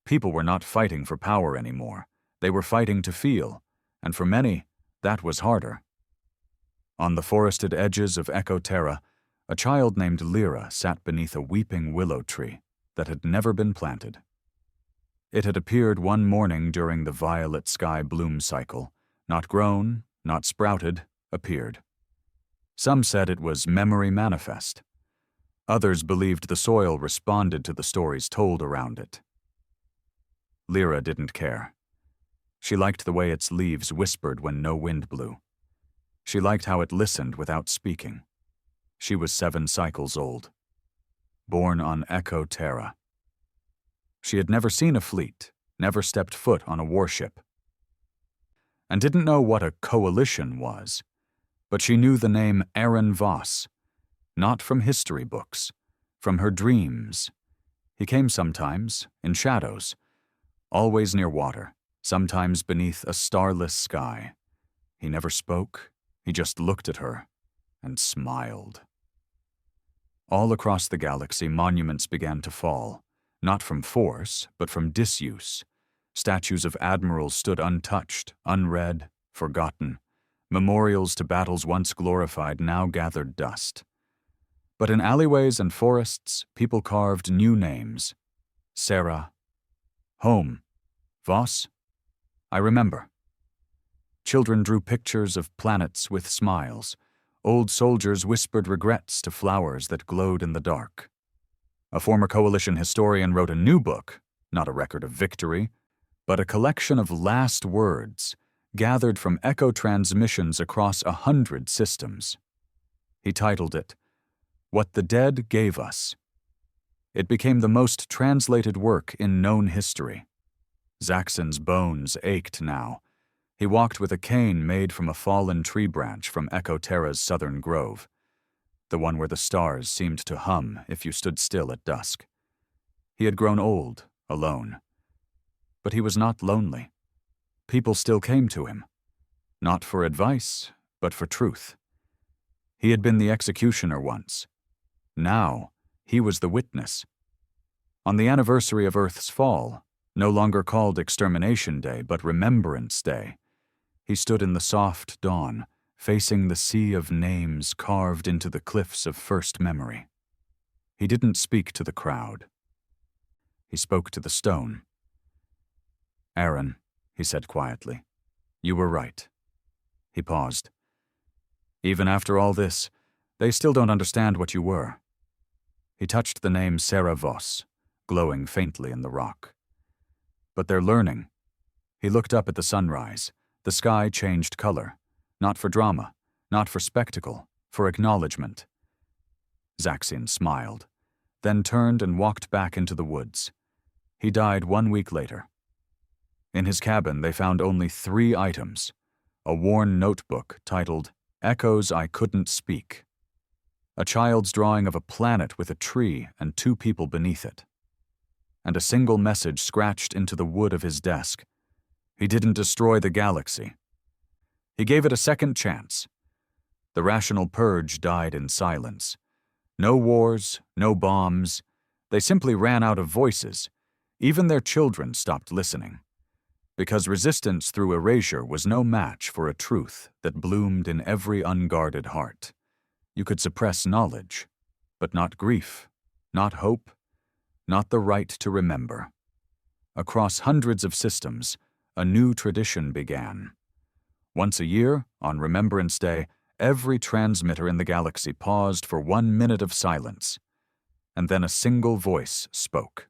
People were not fighting for power anymore. They were fighting to feel, and for many, that was harder. On the forested edges of Echoterra, a child named Lyra sat beneath a weeping willow tree that had never been planted. It had appeared one morning during the violet sky bloom cycle, not grown, not sprouted, appeared. Some said it was memory manifest. Others believed the soil responded to the stories told around it. Lyra didn't care. She liked the way its leaves whispered when no wind blew. She liked how it listened without speaking. She was 7 cycles old. born on Echoflora. She had never seen a fleet, never stepped foot on a warship, and didn't know what a coalition was, but she knew the name Aaron Voss, not from history books, from her dreams. He came sometimes, in shadows, always near water, sometimes beneath a starless sky. He never spoke, he just looked at her and smiled. All across the galaxy, monuments began to fall, not from force, but from disuse. Statues of admirals stood untouched, unread, forgotten. Memorials to battles once glorified now gathered dust. But in alleyways and forests, people carved new names. Sarah. Home. Voss. I remember. Children drew pictures of planets with smiles. Old soldiers whispered regrets to flowers that glowed in the dark. A former coalition historian wrote a new book, not a record of victory, but a collection of last words gathered from echo transmissions across 100 systems. He titled it, What the Dead Gave Us. It became the most translated work in known history. Zaxon's bones ached now. He walked with a cane made from a fallen tree branch from Echoterra's southern grove, the one where the stars seemed to hum if you stood still at dusk. He had grown old, alone. But he was not lonely. People still came to him, not for advice, but for truth. He had been the executioner once. Now, he was the witness. On the anniversary of Earth's fall, no longer called Extermination Day, but Remembrance Day, he stood in the soft dawn, facing the sea of names carved into the cliffs of first memory. He didn't speak to the crowd. He spoke to the stone. Aaron, he said quietly, you were right. He paused. Even after all this, they still don't understand what you were. He touched the name Sarah Voss, glowing faintly in the rock. But they're learning. He looked up at the sunrise. The sky changed color, not for drama, not for spectacle, for acknowledgement. Zaxon smiled, then turned and walked back into the woods. He died 1 week later. In his cabin, they found only 3 items: a worn notebook titled Echoes I Couldn't Speak, a child's drawing of a planet with a tree and 2 people beneath it, and a single message scratched into the wood of his desk. He didn't destroy the galaxy. He gave it a second chance. The rational purge died in silence. No wars, no bombs. They simply ran out of voices. Even their children stopped listening. Because resistance through erasure was no match for a truth that bloomed in every unguarded heart. You could suppress knowledge, but not grief, not hope, not the right to remember. Across hundreds of systems, a new tradition began. Once a year, on Remembrance Day, every transmitter in the galaxy paused for 1 minute of silence, and then a single voice spoke.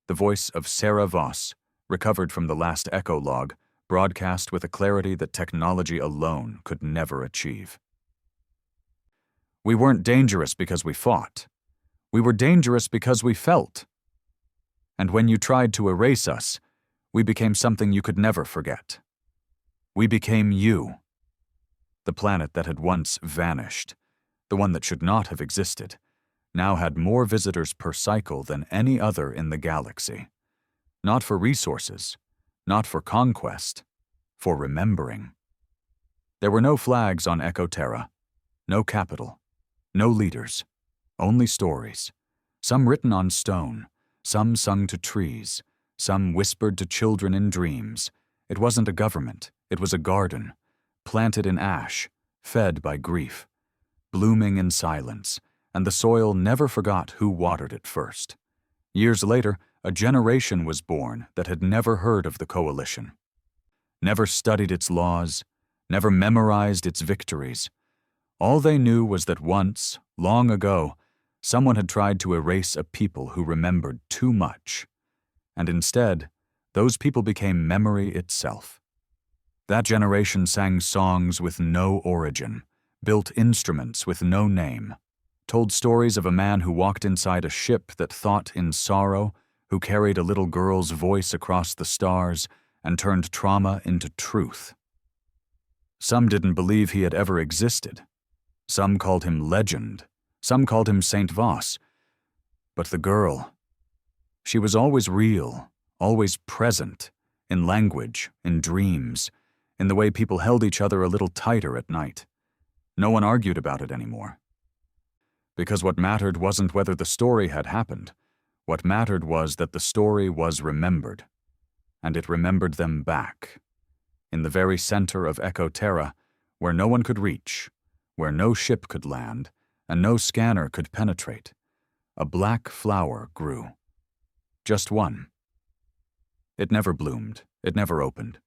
The voice of Sarah Voss, recovered from the last echo log, broadcast with a clarity that technology alone could never achieve. We weren't dangerous because we fought. We were dangerous because we felt. And when you tried to erase us, we became something you could never forget. We became you. The planet that had once vanished, the one that should not have existed, now had more visitors per cycle than any other in the galaxy. Not for resources, not for conquest, for remembering. There were no flags on Echoterra, no capital, no leaders, only stories, some written on stone, some sung to trees, some whispered to children in dreams. It wasn't a government, it was a garden, planted in ash, fed by grief, blooming in silence, and the soil never forgot who watered it first. Years later, a generation was born that had never heard of the coalition, never studied its laws, never memorized its victories. All they knew was that once, long ago, someone had tried to erase a people who remembered too much, and instead, those people became memory itself. That generation sang songs with no origin, built instruments with no name, told stories of a man who walked inside a ship that thought in sorrow, who carried a little girl's voice across the stars and turned trauma into truth. Some didn't believe he had ever existed. Some called him legend. Some called him Saint Voss. But the girl, she was always real, always present, in language, in dreams, in the way people held each other a little tighter at night. No one argued about it anymore. Because what mattered wasn't whether the story had happened. What mattered was that the story was remembered. And it remembered them back. In the very center of Echoterra, where no one could reach, where no ship could land, and no scanner could penetrate, a black flower grew. Just one. It never bloomed. It never opened.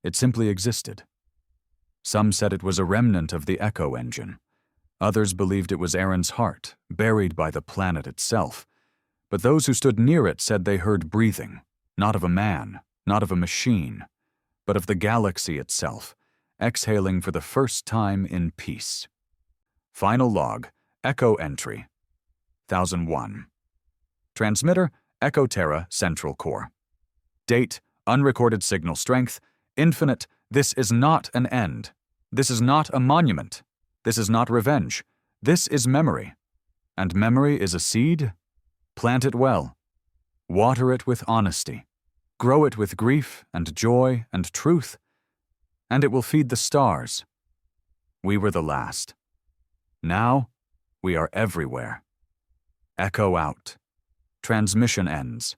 It simply existed. Some said it was a remnant of the Echo engine. Others believed it was Aaron's heart, buried by the planet itself. But those who stood near it said they heard breathing, not of a man, not of a machine, but of the galaxy itself, exhaling for the first time in peace. Final log, Echo entry, 1001. Transmitter, Echoterra Central Core. Date, unrecorded signal strength, infinite. This is not an end. This is not a monument. This is not revenge. This is memory. And memory is a seed? Plant it well. Water it with honesty. Grow it with grief and joy and truth, and it will feed the stars. We were the last. Now, we are everywhere. Echo out. Transmission ends.